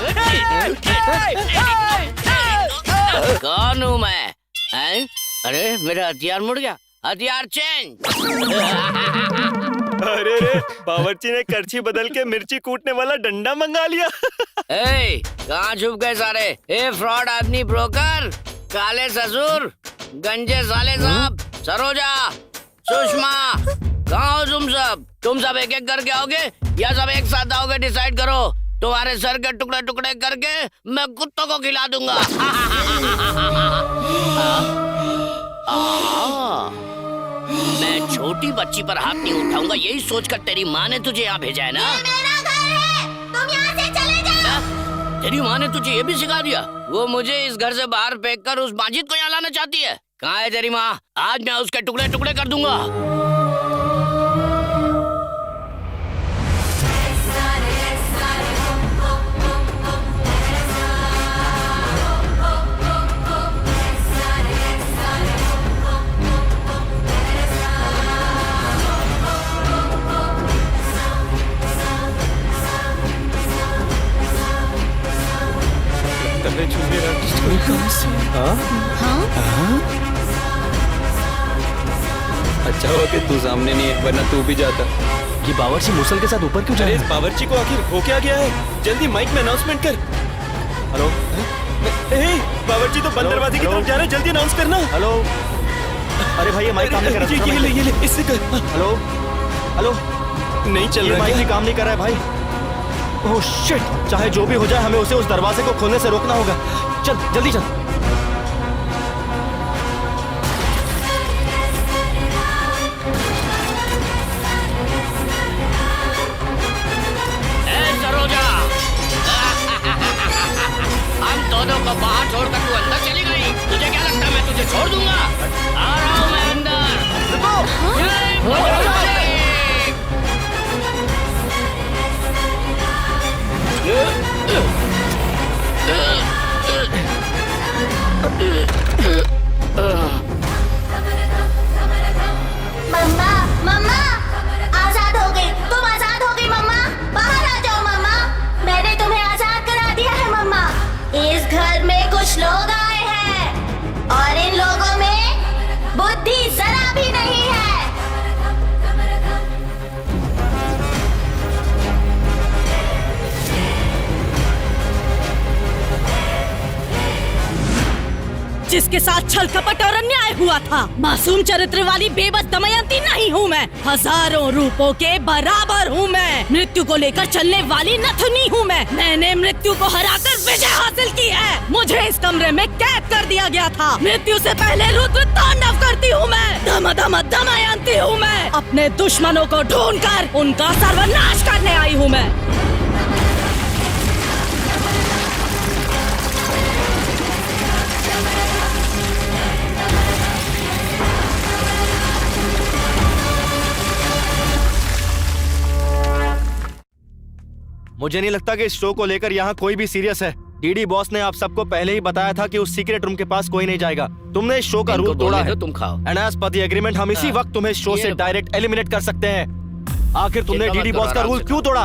कौन हूँ मैं? अरे मेरा हथियार मुड़ गया। हथियार चेंज। अरे रे, बावर्ची ने करछी बदल के मिर्ची कूटने वाला डंडा मंगा लिया। कहाँ छुप गए सारे? फ्रॉड आदमी, ब्रोकर, काले ससुर, गंजे साले साहब, सरोजा, सुषमा, कहाँ हो तुम सब? तुम सब एक एक करके आओगे या सब एक साथ आओगे? डिसाइड करो। तुम्हारे सर के टुकड़े टुकड़े करके मैं कुत्तों को खिला दूंगा। मैं छोटी बच्ची पर हाथ नहीं उठाऊंगा, यही सोचकर तेरी माँ ने तुझे यहाँ भेजा है ना? मेरा घर है, तुम यहाँ से चले जाओ। तेरी माँ ने तुझे ये भी सिखा दिया? वो मुझे इस घर से बाहर फेंककर उस माजिद को यहाँ लाना चाहती है। कहाँ है तेरी माँ? आज मैं उसके टुकड़े टुकड़े कर दूंगा। अच्छा हुआ कि तू सामने नहीं है, वरना तू भी जाता। ये बावर्ची मुसल के साथ ऊपर क्यों जा अरे रहा इस बावर्ची को आखिर हो क्या गया है? जल्दी माइक में अनाउंसमेंट कर। हेलो, बावर्ची तो बंद दरवाजे की तरफ जा रहे हैं, जल्दी अनाउंस करना। हेलो। अरे भाई ये माइक काम नहीं कर रहा। ये ले इससे कर। हेलो हेलो, नहीं चल रहा। माइक भी काम नहीं कर रहा है भाई। ओह शिट, चाहे जो भी हो जाए हमें उसे उस दरवाजे को खोलने से रोकना होगा। चल जल्दी चल। दोनों को बाहर छोड़कर तू अंदर चली गई। तुझे क्या लगता है मैं तुझे छोड़ दूंगा? आ रहा हूँ मैं अंदर। मम्मा, मम्मा, आजाद हो गई। तुम आजाद हो गई मम्मा। बाहर आ जाओ मम्मा। मैंने तुम्हें आजाद करा दिया है मम्मा। इस घर में कुछ लोग आए हैं और इन लोगों में बुद्धि जरा भी नहीं है। जिसके साथ छल कपट और अन्याय हुआ था, मासूम चरित्र वाली बेबस दमयंती नहीं हूँ मैं। हजारों रूपों के बराबर हूँ मैं। मृत्यु को लेकर चलने वाली नथुनी हूँ मैं। मैंने मृत्यु को हराकर विजय हासिल की है। मुझे इस कमरे में कैद कर दिया गया था। मृत्यु से पहले रुद्र तांडव करती हूँ मैं। धम धम दमयंती हूँ मैं। अपने दुश्मनों को ढूंढकर उनका सर्वनाश करने आई हूँ मैं। मुझे नहीं लगता कि इस शो को लेकर यहाँ कोई भी सीरियस है। डीडी बॉस ने आप सबको पहले ही बताया था कि उस सीक्रेट रूम के पास कोई नहीं जाएगा। तुमने इस शो का रूल तोड़ा है। तुम खाओ। And as per the agreement हम इसी वक्त तुम्हें शो से डायरेक्ट एलिमिनेट कर सकते हैं। आखिर तुमने डीडी बॉस का रूल क्यों तोड़ा?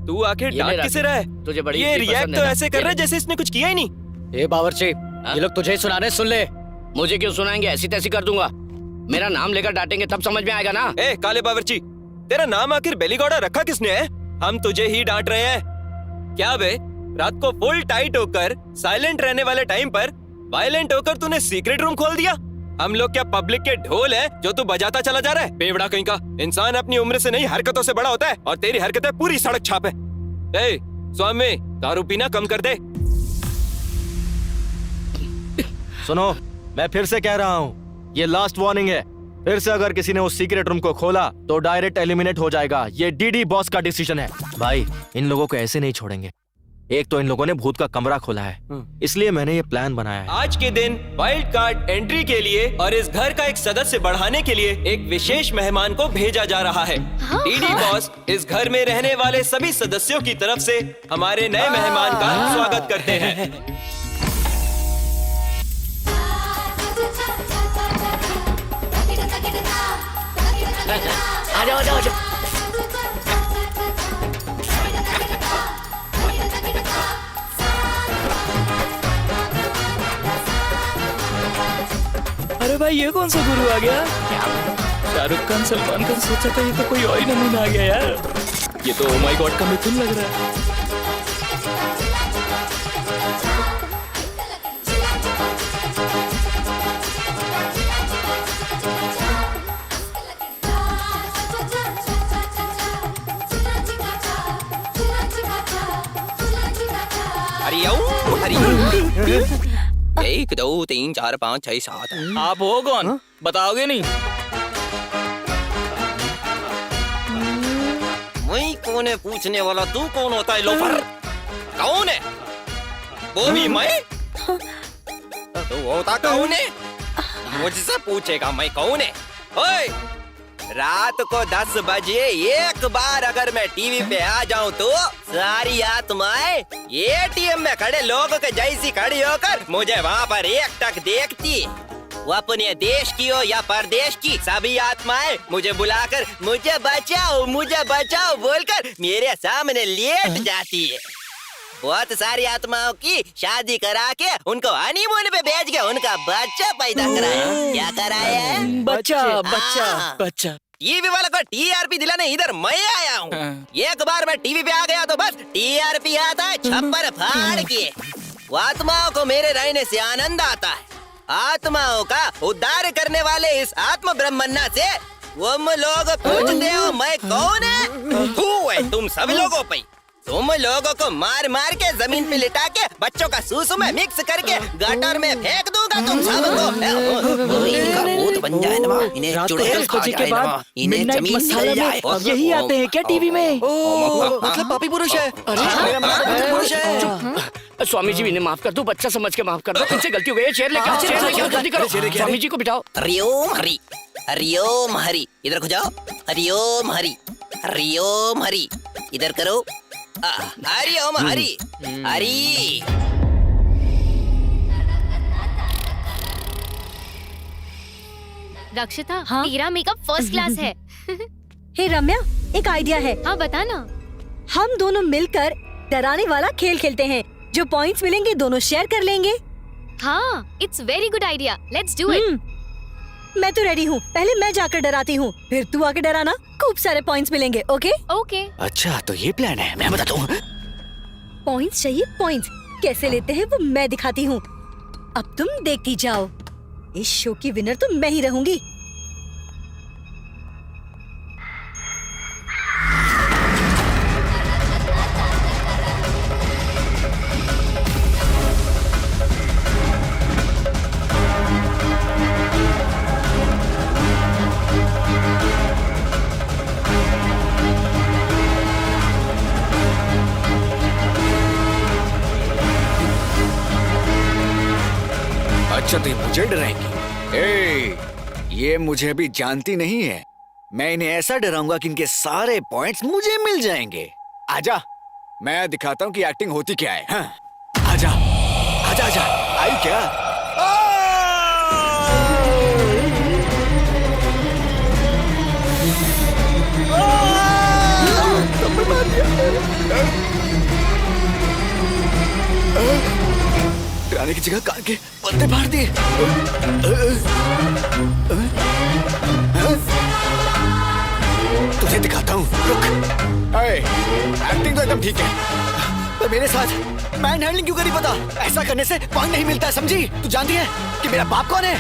तू आखिर डांट किसे रहा है? तुझे बड़ी ये रिएक्ट तो ऐसे कर रहा है जैसे इसने कुछ किया ही नहीं। ए बावर्ची, ये लोग तुझे सुनाने सुन ले। मुझे क्यों सुनाएंगे? ऐसी तैसी कर दूंगा। मेरा नाम लेकर डांटेंगे तब समझ में आएगा ना। ए काले बावर्ची, तेरा नाम आखिर बेलीगौड़ा रखा किसने है? हम तुझे ही डांट रहे हैं क्या बे? रात को फुल टाइट होकर साइलेंट रहने वाले टाइम पर वायलेंट होकर तूने सीक्रेट रूम खोल दिया। हम लोग क्या पब्लिक के ढोल है जो तू बजाता चला जा रहा है? बेवड़ा कहीं का। इंसान अपनी उम्र से नहीं हरकतों से बड़ा होता है और तेरी हरकतें पूरी सड़क छाप है। ए, स्वामी दारू पीना कम कर दे। सुनो, मैं फिर से कह रहा हूँ, ये लास्ट वार्निंग है। फिर से अगर किसी ने उस सीक्रेट रूम को खोला तो डायरेक्ट एलिमिनेट हो जाएगा। ये डीडी बॉस का डिसीजन है। भाई, इन लोगों को ऐसे नहीं छोड़ेंगे। एक तो इन लोगों ने भूत का कमरा खोला है, इसलिए मैंने ये प्लान बनाया है। आज के दिन वाइल्ड कार्ड एंट्री के लिए और इस घर का एक सदस्य बढ़ाने के लिए एक विशेष मेहमान को भेजा जा रहा है। डीडी बॉस इस घर में रहने वाले सभी सदस्यों की तरफ से हमारे नए मेहमान का स्वागत करते हैं। आ जाओ, आ जाओ, आ जाओ। अरे भाई, ये कौन सा गुरु आ गया? शाहरुख खान, सलमान खान, सोचा था ये तो कोई और ही नमूना आ गया यार। ये तो ओ माय गॉड का मिथुन लग रहा है। हरिओम। 1 2 3 4 5 6 7। आप हो कौन? बताओगे नहीं? मैं कौन है पूछने वाला? तू कौन होता है लोफर? कौन है? वो भी मैं? तू होता कौन है? मुझसे पूछेगा मैं कौन है? ओए, रात को 10 बजे एक बार अगर मैं टीवी पे आ जाऊं तो सारी आत्माएं एटीएम में खड़े लोगों के जैसी खड़ी होकर मुझे वहाँ पर एकटक देखती। वो अपने देश की हो या परदेश की, सभी आत्माएं मुझे बुलाकर मुझे बचाओ बोलकर मेरे सामने लेट जाती है। बहुत सारी आत्माओं की शादी करा के उनको हनीमून पे भेज के उनका बच्चा पैदा कराया। क्या कराया है? बच्चा। टीवी वाले को टीआरपी दिलाने इधर मैं आया हूँ। एक बार मैं टीवी पे आ गया तो बस टीआरपी आता है छप्पर फाड़ के। आत्माओं को मेरे रहने से आनंद आता है। आत्माओं का उद्धार करने वाले इस आत्म ब्रह्मन्ना से तुम लोग पूछते हो मैं कौन है? तुम सब लोगों पे तुम लोगों को मार मार के जमीन पे लिटा के बच्चों का सूसू में मिक्स करके गटर में फेंक दूंगा तुम सबको। इनका भूत बन जाए ना, इन्हें चुड़ैल खा जाए ना, इन्हें जमीन मिल जाए। यही आते हैं क्या टीवी में? मतलब पापी पुरुष है। पुरुष है। स्वामी जी, इन्हें माफ कर दो, बच्चा समझ के माफ कर दो। तुमसे गलती हो गई है। चेयर लेके आओ, जल्दी करो। स्वामी जी को बिठाओ। हरिओम हरि, हरिओम हरि, इधर को जाओ। हरिओम हरि, हरिओम हरि, इधर करो। हरि ओम हरि हरि। रक्षिता, तेरा मेकअप फर्स्ट क्लास है। हे रम्या, एक आइडिया है। हाँ, बता ना। हम दोनों मिलकर डराने वाला खेल खेलते हैं। जो पॉइंट्स मिलेंगे दोनों शेयर कर लेंगे। हाँ, it's very good idea. Let's do it. मैं तो रेडी हूँ। पहले मैं जाकर डराती हूँ, फिर तू आके डराना। खूब सारे पॉइंट्स मिलेंगे। Okay okay. अच्छा, तो ये प्लान है। मैं बताता हूँ। पॉइंट्स चाहिए? पॉइंट्स कैसे लेते हैं वो मैं दिखाती हूँ। अब तुम देखती जाओ। इस शो की विनर तो मैं ही रहूंगी। अच्छा, तो मुझे डराएंगी? ये मुझे अभी जानती नहीं है। मैं इन्हें ऐसा डराऊंगा कि इनके सारे पॉइंट्स मुझे मिल जाएंगे। आजा, मैं दिखाता हूँ कि एक्टिंग होती क्या है। हाँ? आजा, आजा, आजा। आई क्या? डराने की जगह कान के पत्ते फाड़ दिए। तुझे दिखाता हूँ, रुक। एक्टिंग तो एकदम ठीक है, पर मेरे साथ मैन हैंडलिंग क्यों करी? पता, ऐसा करने से पॉइंट नहीं मिलता, समझी? तू जानती है कि मेरा बाप कौन है?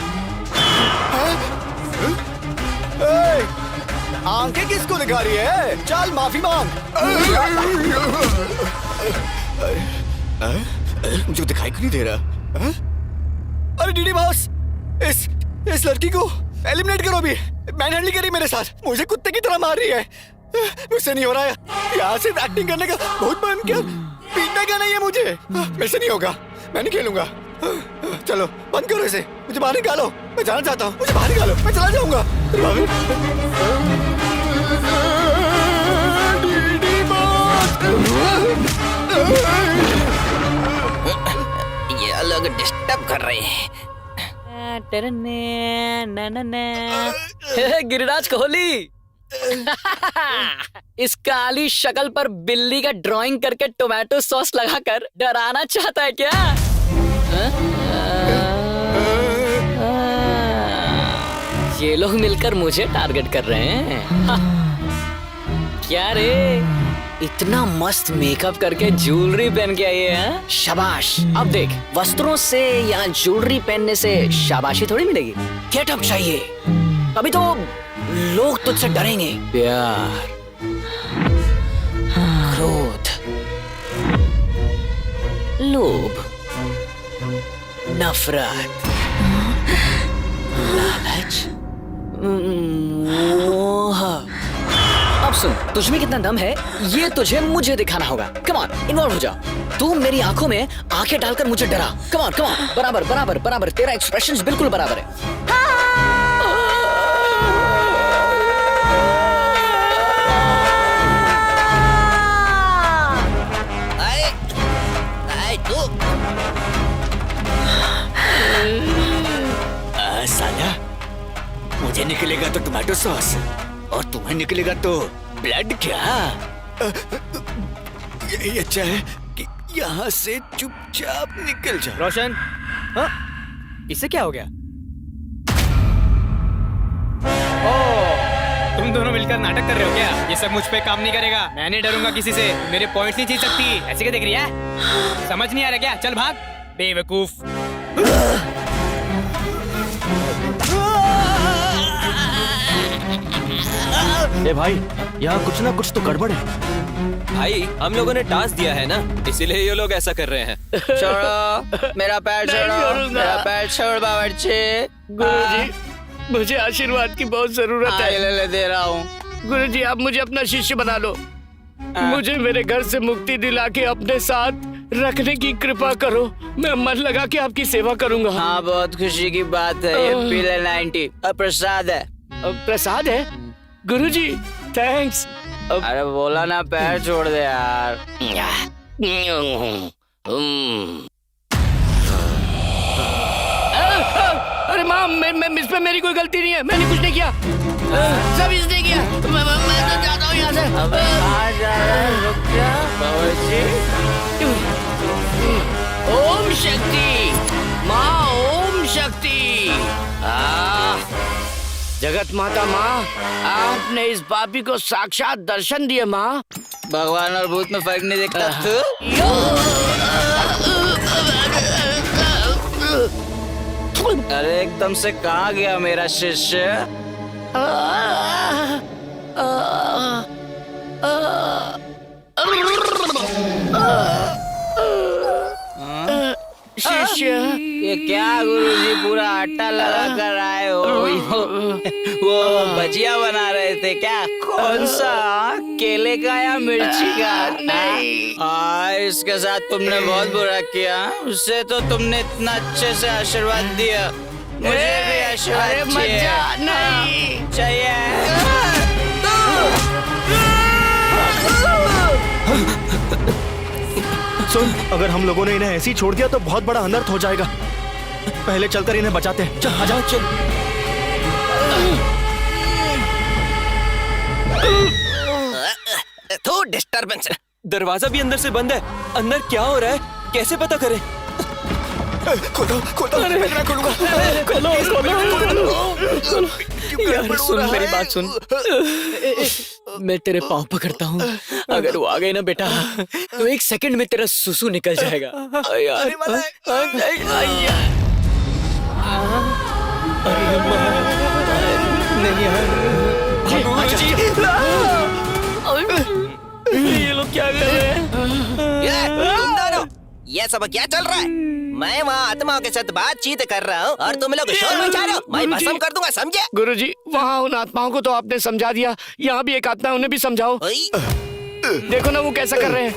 आंखें किसको दिखा रही है? चल माफी मांग। मुझे दिखाई क्यों नहीं दे रहा? अरे डीडी बॉस, इस लड़की को एलिमिनेट करो भी। मैन हैंडलिंग करी मेरे साथ, मुझे कुत्ते की तरह मार रही है। मुझसे नहीं हो रहा है, यहाँ सिर्फ एक्टिंग करने का बहुत मन किया, पीटने का नहीं है मुझे। मेरे से नहीं होगा, मैं नहीं खेलूंगा। चलो बंद करो इसे, मुझे बाहर निकालो, मैं जाना चाहता हूँ, मुझे बाहर निकालो, मैं चला जाऊंगा। ये लोग डिस्टर्ब कर रहे हैं। गिरिराज कोहली, इस काली शक्ल पर बिल्ली का ड्राइंग करके टोमेटो सॉस लगाकर डराना चाहता है क्या? ये लोग मिलकर मुझे टारगेट कर रहे हैं। क्या रे, इतना मस्त मेकअप करके ज्वेलरी पहन के आई है? शाबाश। अब देख, वस्त्रों से या ज्वेलरी पहनने से शाबाशी थोड़ी मिलेगी, गेटअप चाहिए, तभी तो लोग तुझसे डरेंगे। प्यार, क्रोध, लोभ, नफरत, लालच, मोह। अब सुन, तुझ में कितना दम है ये तुझे मुझे दिखाना होगा। कम ऑन, इन्वॉल्व हो जा। तू मेरी आंखों में आंखें डालकर मुझे डरा। कम ऑन, बराबर बराबर बराबर, तेरा एक्सप्रेशंस बिल्कुल बराबर है। साला, मुझे निकलेगा तो टोमेटो सॉस और तुम्हें निकलेगा तो ब्लड। क्या यही अच्छा है कि यहाँ से चुपचाप निकल जा। रोशन, हाँ? इससे क्या हो गया? ओह, तुम दोनों मिलकर नाटक कर रहे हो क्या? ये सब मुझ पे काम नहीं करेगा, मैं नहीं डरूंगा किसी से। मेरे पॉइंट्स नहीं जीत सकती। ऐसे क्या देख रही है? समझ नहीं आ रहा क्या? चल भाग बेवकूफ। ए भाई, यहाँ कुछ ना कुछ तो गड़बड़ है। भाई, हम लोगों ने टास्क दिया है ना, इसीलिए ये लोग ऐसा कर रहे हैं। छोड़ो मेरा पैर, छोड़ो मेरा पैर, छोड़ बावर्ची। गुरुजी, मुझे आशीर्वाद की बहुत जरूरत है। ले दे रहा हूँ। गुरुजी, आप मुझे अपना शिष्य बना लो। मुझे मेरे घर से मुक्ति दिला के अपने साथ रखने की कृपा करो। मैं मन लगा के आपकी सेवा करूंगा। हाँ, बहुत खुशी की बात है। ये पीले 90 प्रसाद है। प्रसाद है? गुरुजी, थैंक्स। अरे बोला ना, पैर छोड़ दे यार। अरे माँ, इस पे मेरी कोई गलती नहीं है, मैंने कुछ नहीं किया, सब इसने किया। मैं तो जाता हूँ यहाँ से। अब कहाँ जा रहा है? रुक जा बावर्ची। ओम शक्ति माँ, ओम शक्ति। जगत माता माँ, आपने इस पापी को साक्षात दर्शन दिए माँ। भगवान और भूत में फर्क नहीं देखता तू? अरे एकदम से कहाँ गया मेरा शिष्य? शिष्य, ये क्या गुरुजी, पूरा आटा लगा कर आए हो? वो भजिया बना रहे थे क्या? कौन सा, केले का या मिर्ची का? नहीं। इसके साथ तुमने बहुत बुरा किया। उससे तो तुमने इतना अच्छे से आशीर्वाद दिया, मुझे भी आशीर्वाद चाहिए। सुन, अगर हम लोगों ने इन्हें ऐसे ही छोड़ दिया तो बहुत बड़ा अनर्थ हो जाएगा। पहले चलकर इन्हें बचाते हैं। चल, आ जाओ, चल। तो डिस्टर्बेंस है। दरवाजा भी अंदर से बंद है। अंदर क्या हो रहा है, कैसे पता करें? खोलो, मैं खोलूंगा। यार सुन, मेरी बात सुन। मैं तेरे पाँव पकड़ता हूँ, अगर वो आ गए ना बेटा, तो 1 सेकंड में तेरा सुसु निकल जाएगा। यार ये लोग क्या कर रहे हैं? तुम दोनों, ये सब क्या चल रहा है? मैं वहाँ आत्माओं के साथ बातचीत कर रहा हूँ और तुम लोग शोर मचा रहे हो। मैं भस्म कर दूंगा, समझे? गुरुजी, वहाँ उन आत्माओं को तो आपने समझा दिया, यहाँ भी एक आत्मा है, उन्हें भी समझाओ। देखो ना वो कैसा कर रहे हैं।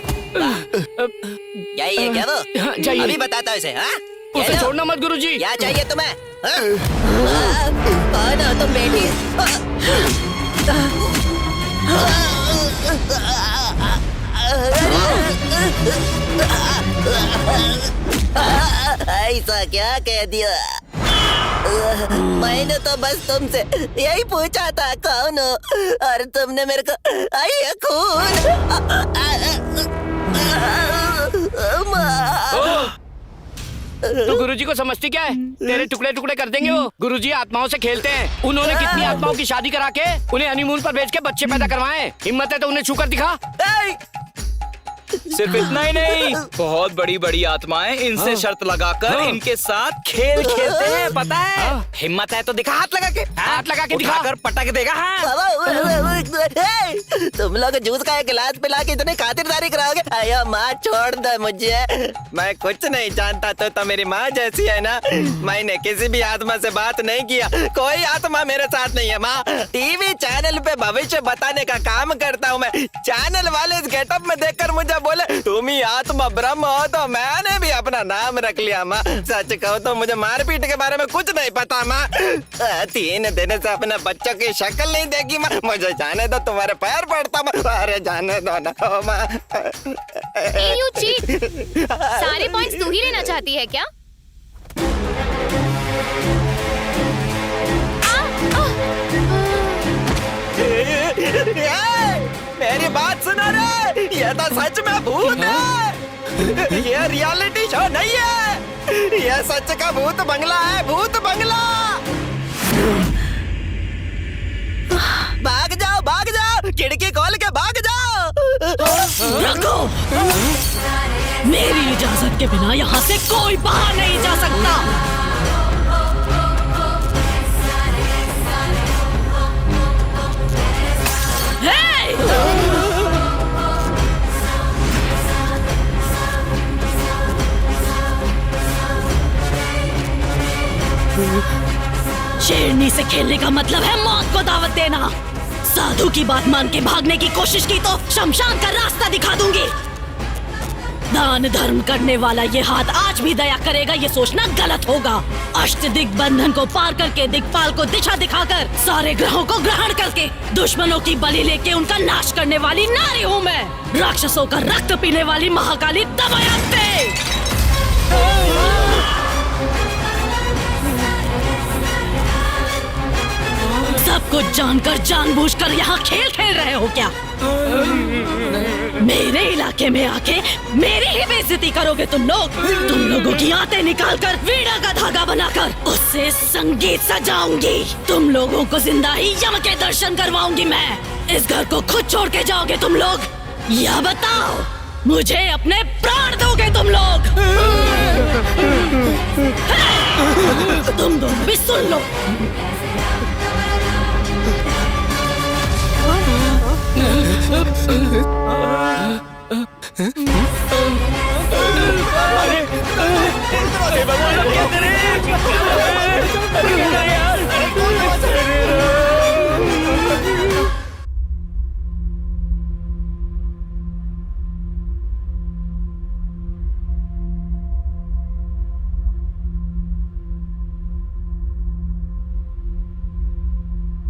यही है क्या वो? हाँ, जाइए। अभी बताता हूँ इसे। हाँ? उसे छोड़ना मत गुरुजी। क्या चाहिए तुम्हें? कौन हो तुम बेटी? ऐसा क्या कह दिया? मैंने तो बस तुमसे यही पूछा था कौन हो, और तुमने मेरे को आई खून। तो गुरुजी को समझती क्या है? तेरे टुकड़े टुकड़े कर देंगे वो। गुरुजी आत्माओं से खेलते हैं। उन्होंने कितनी आत्माओं की शादी करा के उन्हें हनीमून पर भेज के बच्चे पैदा करवाए। हिम्मत है तो उन्हें छूकर दिखा। सिर्फ इतना ही नहीं, बहुत बड़ी बड़ी आत्माएं इनसे शर्त लगाकर इनके साथ खेल खेलते हैं, पता है? हिम्मत है तो दिखा, हाथ लगा के। हाथ लगा के दिखा कर पटक देगा। तुम लोग जूस का एक गिलास पिला के इतनी खातिरदारी कराओगे? अयो माँ, छोड़ दो मुझे। मैं कुछ नहीं जानता तो मेरी माँ जैसी है ना। मैंने किसी भी आत्मा से बात नहीं किया, कोई आत्मा मेरे साथ नहीं है माँ। टीवी चैनल पे भविष्य बताने का काम करता हूँ मैं। चैनल वाले इस गेटअप में देखकर मुझे बोले तुम ही आत्मा ब्रह्म हो, तो मैंने भी अपना नाम रख लिया माँ। सच कहो तो मुझे मारपीट के बारे में कुछ नहीं पता माँ। 3 दिन से अपने बच्चों की शक्ल नहीं देखी माँ। मुझे जाने दो, तुम्हारे पैर पड़ता माँ। अरे जाने दो ना माँ। You cheat! सारे पॉइंट्स तू ही लेना चाहती है क्या? मेरी बात सुनो रे, ये तो सच में भूत है। ये रियलिटी शो नहीं है, ये सच का भूत बंगला है, भूत बंगला। भाग जाओ, खिड़की खोल के भाग जाओ। रखो, मेरी इजाजत के बिना यहाँ से कोई बाहर नहीं जा सकता। शेरनी से खेलने का मतलब है मौत को दावत देना। साधु की बात मान के भागने की कोशिश की तो शमशान का रास्ता दिखा दूंगी। दान धर्म करने वाला ये हाथ आज भी दया करेगा, ये सोचना गलत होगा। अष्ट दिग्बंधन को पार करके दिक्पाल को दिशा दिखाकर सारे ग्रहों को ग्रहण करके दुश्मनों की बलि लेके उनका नाश करने वाली नारी हूँ मैं। राक्षसों का रक्त पीने वाली महाकाली दमयंती। सब कुछ जानकर जानबूझकर यहाँ खेल खेल रहे हो क्या? मेरे इलाके में आके मेरी ही बेइज्जती करोगे तुम लोग। तुम लोगों की आंतें निकालकर वीणा का धागा बनाकर उससे संगीत सजाऊंगी। तुम लोगों को जिंदा ही यम के दर्शन करवाऊंगी मैं। इस घर को खुद छोड़ के जाओगे तुम लोग, या बताओ मुझे अपने प्राण दोगे तुम लोग? तुम दोनों भी सुन लो।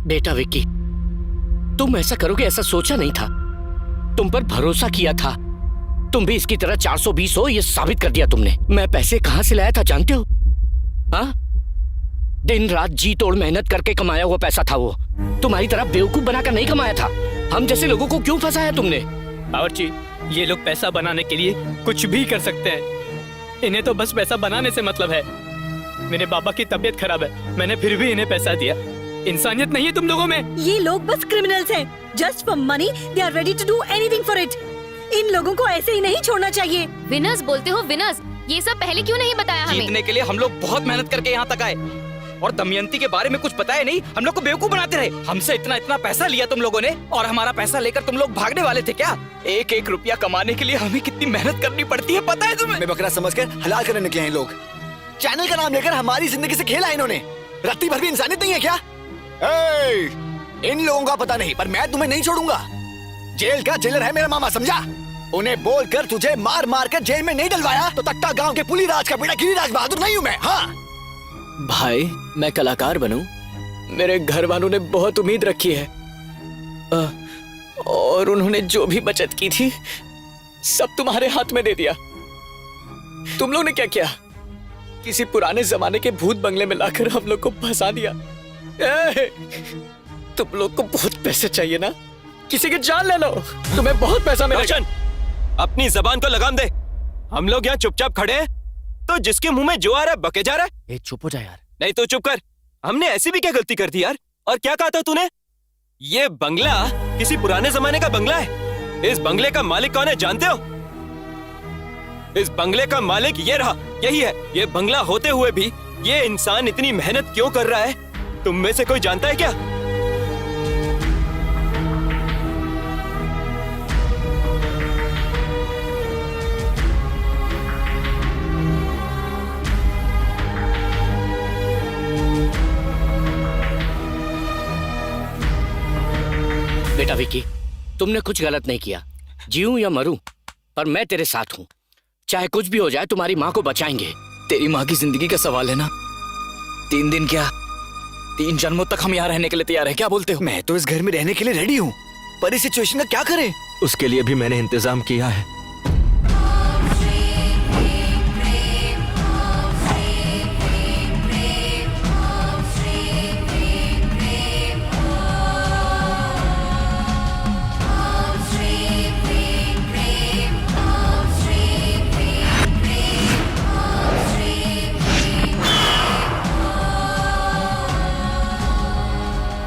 बेटा विक्की, तुम ऐसा करोगे ऐसा सोचा नहीं था। तुम पर भरोसा किया था। तुम भी इसकी तरह 420 हो, ये साबित कर दिया तुमने। मैं पैसे कहां से लाया था जानते हो? हाँ, दिन रात जी तोड़ मेहनत करके कमाया हुआ पैसा था वो। तुम्हारी तरह बेवकूफ बनाकर नहीं कमाया था। हम जैसे लोगों को क्यों फंसाया तुमने? बावर्ची, ये लोग पैसा बनाने के लिए कुछ भी कर सकते हैं। इन्हें तो बस पैसा बनाने से मतलब है। मेरे बाबा की तबीयत खराब है, मैंने फिर भी इन्हें पैसा दिया। इंसानियत नहीं है तुम लोगों में। ये लोग बस क्रिमिनल्स हैं। Just for money they are ready to do anything for it. इन लोगों को ऐसे ही नहीं छोड़ना चाहिए। विनर्स बोलते हो विनर्स, ये सब पहले क्यों नहीं बताया हमें? जीतने के लिए हम लोग बहुत मेहनत करके यहाँ तक आए और दमयंती के बारे में कुछ पता है नहीं, हम लोग को बेवकूफ बनाते रहे। हमसे इतना इतना पैसा लिया तुम लोगों ने और हमारा पैसा लेकर तुम लोग भागने वाले थे क्या? एक एक रुपया कमाने के लिए हमें कितनी मेहनत करनी पड़ती है पता है तुम्हें? मैं बकरा समझकर हलाल करने निकले हैं लोग। चैनल का नाम लेकर हमारी जिंदगी से खेला इन्होंने। रत्ती भर भी इंसानियत नहीं है क्या? इन लोगों का पता नहीं, पर मैं तुम्हें नहीं छोड़ूंगा। जेल का जेलर है मेरा मामा, समझा? उन्हें बोलकर तुझे मार मार कर जेल में नहीं डलवाया तो तख्ता गांव के पुलीराज का बेटा गिरिराज बहादुर नहीं हूँ मैं। हाँ भाई, मैं कलाकार बनूं, मेरे घर वालों ने बहुत उम्मीद रखी है और उन्होंने जो भी बचत की थी सब तुम्हारे हाथ में दे दिया। तुम लोग ने क्या किया? किसी पुराने जमाने के भूत बंगले में लाकर हम लोग को फंसा दिया। तुम लोग को बहुत पैसे चाहिए ना, किसी की जान ले लो, तुम्हें बहुत पैसा मिलेगा। अपनी जबान को लगाम दे। हम लोग यहाँ चुपचाप खड़े हैं तो जिसके मुंह में जो आ रहा है बके जा रहा है। चुप हो जा यार। नहीं तो चुप कर। हमने ऐसी भी क्या गलती कर दी यार? और क्या कहा था तूने? ये बंगला किसी पुराने जमाने का बंगला है। इस बंगले का मालिक कौन है जानते हो? इस बंगले का मालिक ये रहा, यही है। ये बंगला होते हुए भी ये इंसान इतनी मेहनत क्यों कर रहा है, तुम में से कोई जानता है क्या? बेटा विक्की, तुमने कुछ गलत नहीं किया। जीऊं या मरूं, पर मैं तेरे साथ हूं। चाहे कुछ भी हो जाए, तुम्हारी माँ को बचाएंगे। तेरी माँ की जिंदगी का सवाल है ना। 3 दिन क्या, 3 जन्मों तक हम यहाँ रहने के लिए तैयार हैं। क्या बोलते हो? मैं तो इस घर में रहने के लिए रेडी हूँ, पर इस सिचुएशन का क्या करें? उसके लिए भी मैंने इंतजाम किया है।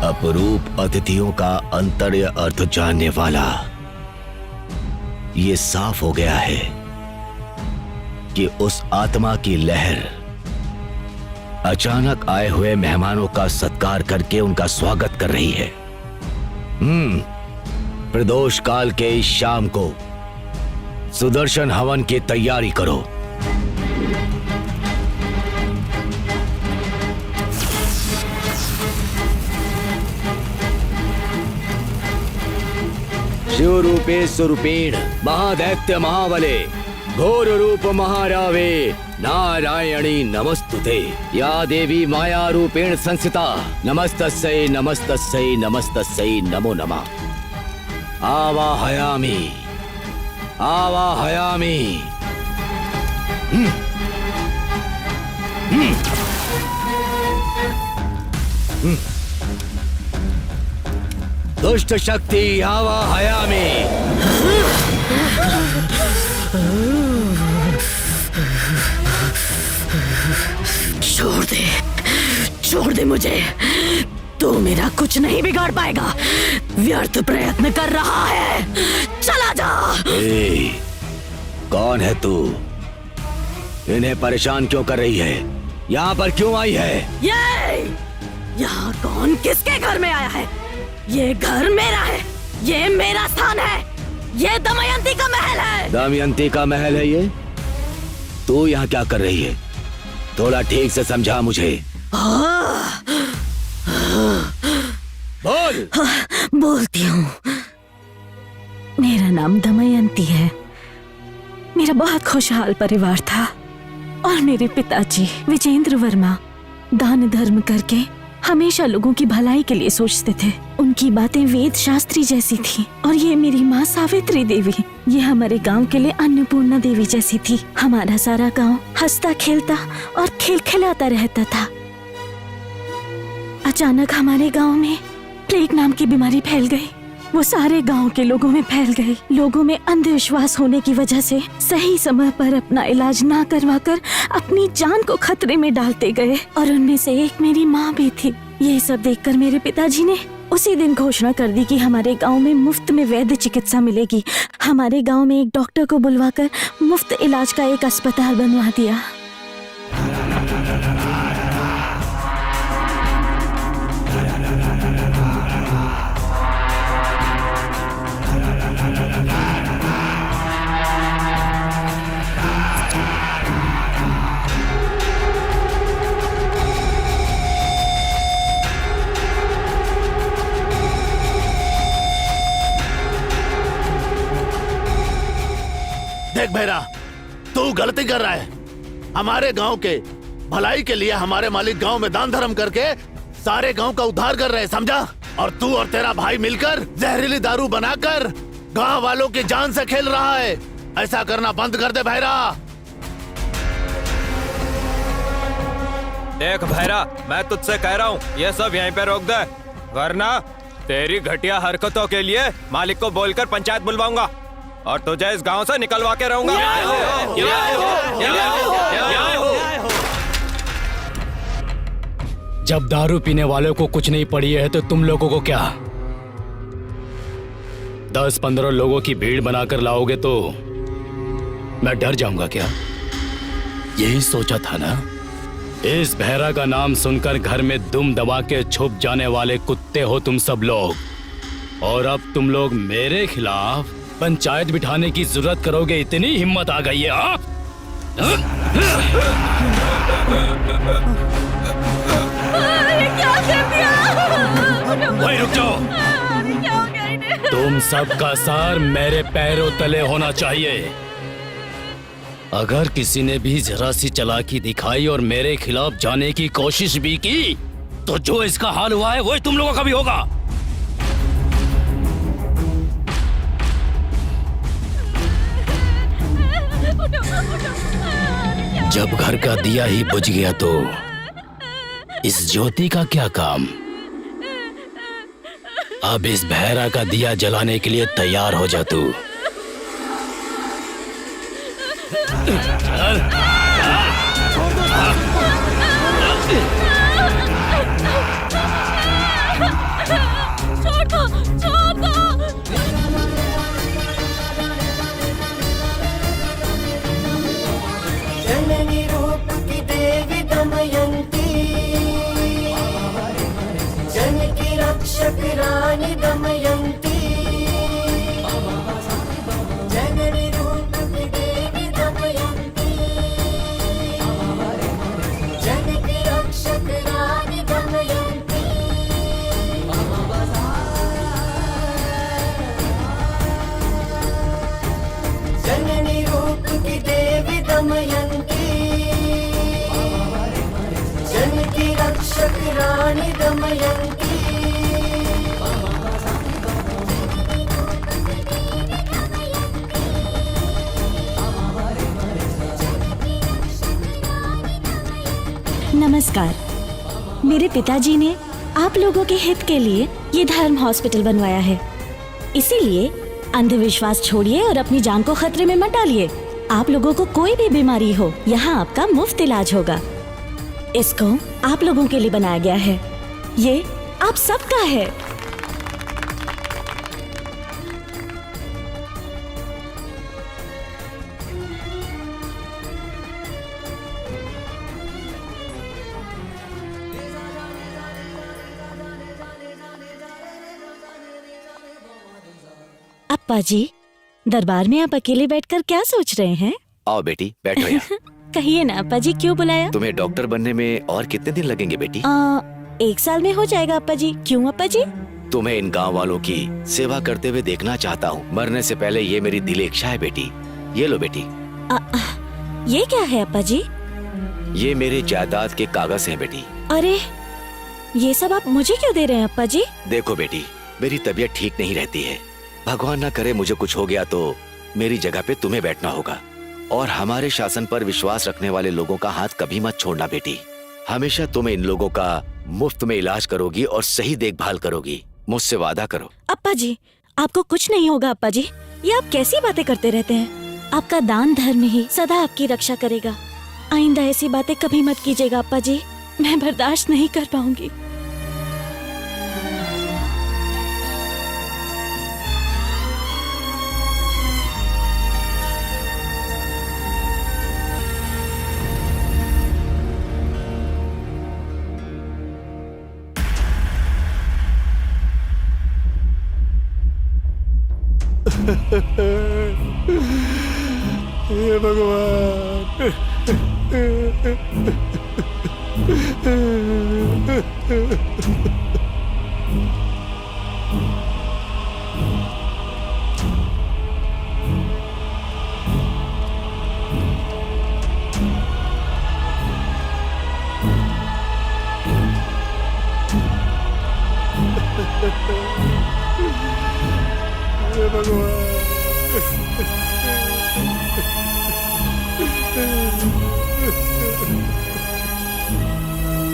अपरूप अतिथियों का अंतर्य अर्थ जानने वाला ये साफ हो गया है कि उस आत्मा की लहर अचानक आए हुए मेहमानों का सत्कार करके उनका स्वागत कर रही है। प्रदोष काल के इस शाम को सुदर्शन हवन की तैयारी करो। शिव रूपे स्वरूपेण महादैत्य महाबले घोर रूप महारावे नारायणी नमस्तुते। या देवी माया रूपेण संस्थिता नमस्तस्यै नमस्तस्यै नमस्तस्यै नमो नमः। आवाहयामि आवाहयामि। दुष्ट शक्ति आवाहयामि। छोड़ दे मुझे। तू मेरा कुछ नहीं बिगाड़ पाएगा। व्यर्थ प्रयत्न कर रहा है, चला जा। कौन है तू? इन्हें परेशान क्यों कर रही है? यहाँ पर क्यों आई है? यहाँ कौन किसके घर में आया है? ये घर मेरा है, ये मेरा स्थान है, ये दमयंती का महल है। दमयंती का महल है ये? तू यहाँ क्या कर रही है? थोड़ा ठीक से समझा मुझे। बोल। बोलती हूँ। मेरा नाम दमयंती है। मेरा बहुत खुशहाल परिवार था और मेरे पिताजी विजेंद्र वर्मा दान धर्म करके हमेशा लोगों की भलाई के लिए सोचते थे। उनकी बातें वेद शास्त्री जैसी थी। और ये मेरी माँ सावित्री देवी, ये हमारे गांव के लिए अन्नपूर्णा देवी जैसी थी। हमारा सारा गांव हंसता खेलता और खिलखिलाता रहता था। अचानक हमारे गांव में प्लेग नाम की बीमारी फैल गई। वो सारे गांव के लोगों में फैल गई। लोगों में अंधविश्वास होने की वजह से सही समय पर अपना इलाज ना करवाकर अपनी जान को खतरे में डालते गए और उनमें से एक मेरी माँ भी थी। ये सब देखकर मेरे पिताजी ने उसी दिन घोषणा कर दी कि हमारे गांव में मुफ्त में वैद्य चिकित्सा मिलेगी। हमारे गांव में एक डॉक्टर को बुलवाकर मुफ्त इलाज का एक अस्पताल बनवा दिया। देख भैरा, तू गलती कर रहा है। हमारे गांव के भलाई के लिए हमारे मालिक गांव में दान धर्म करके सारे गांव का उद्धार कर रहे हैं, समझा? और तू और तेरा भाई मिलकर जहरीली दारू बनाकर गांव वालों की जान से खेल रहा है। ऐसा करना बंद कर दे भैरा। देख भैरा, मैं तुझसे कह रहा हूँ ये सब यहीं पे रोक दे, वरना तेरी घटिया हरकतों के लिए मालिक को बोलकर पंचायत बुलवाऊंगा और तुझे इस गांव से निकलवा के रहूंगा। जब दारू पीने वालों को कुछ नहीं पड़ी है तो तुम लोगों को क्या? 10-15 लोगों की भीड़ बनाकर लाओगे तो मैं डर जाऊंगा क्या? यही सोचा था ना? इस भैरा का नाम सुनकर घर में दुम दबा के छुप जाने वाले कुत्ते हो तुम सब लोग, और अब तुम लोग मेरे खिलाफ पंचायत बिठाने की जरूरत करोगे, इतनी हिम्मत आ गई है? हाँ? क्या कर दिया? वही रुक जाओ। तुम सबका सार मेरे पैरों तले होना चाहिए। अगर किसी ने भी जरा सी चालाकी दिखाई और मेरे खिलाफ जाने की कोशिश भी की तो जो इसका हाल हुआ है वही तुम लोगों का भी होगा। जब घर का दिया ही बुझ गया तो इस ज्योति का क्या काम? अब इस भैरा का दिया जलाने के लिए तैयार हो जा तू। छोड़ दो, छोड़ दो। जननी रूप की देवी दमयंती, जन की रक्षक रानी दमयंती, जननी रूप की देवी दमयंती, जन की रक्षक रानी दमयंती। जननी रूप की देवी दमयंती, जन की रक्षक रानी दमयंती। नमस्कार। मेरे पिताजी ने आप लोगों के हित के लिए ये धर्म हॉस्पिटल बनवाया है, इसीलिए अंधविश्वास छोड़िए और अपनी जान को खतरे में मत डालिए। आप लोगों को कोई भी बीमारी हो, यहाँ आपका मुफ्त इलाज होगा। इसको आप लोगों के लिए बनाया गया है, ये आप सबका है। अप्पा जी, दरबार में आप अकेले बैठकर क्या सोच रहे हैं? आओ बेटी, बैठो यहाँ। कहिए ना अप्पा जी, क्यों बुलाया? तुम्हें डॉक्टर बनने में और कितने दिन लगेंगे बेटी? 1 साल में हो जाएगा अप्पा जी। क्यों अप्पा जी? तुम्हें इन गांव वालों की सेवा करते हुए देखना चाहता हूँ। मरने से पहले ये मेरी दिली इच्छा है बेटी। ये लो बेटी। ये क्या है अप्पा जी? ये मेरे जायदाद के कागज हैं बेटी। अरे, ये सब आप मुझे क्यों दे रहे हैं अप्पा जी? देखो बेटी, मेरी तबीयत ठीक नहीं रहती है। भगवान ना करे मुझे कुछ हो गया तो मेरी जगह पे तुम्हें बैठना होगा। और हमारे शासन पर विश्वास रखने वाले लोगों का हाथ कभी मत छोड़ना बेटी। हमेशा तुम इन लोगों का मुफ्त में इलाज करोगी और सही देखभाल करोगी। मुझसे वादा करो। अप्पा जी, आपको कुछ नहीं होगा अप्पा जी। ये आप कैसी बातें करते रहते हैं? आपका दान धर्म ही सदा आपकी रक्षा करेगा। आइंदा ऐसी बातें कभी मत कीजिएगा अप्पा जी, मैं बर्दाश्त नहीं कर पाऊंगी। हे भगवान।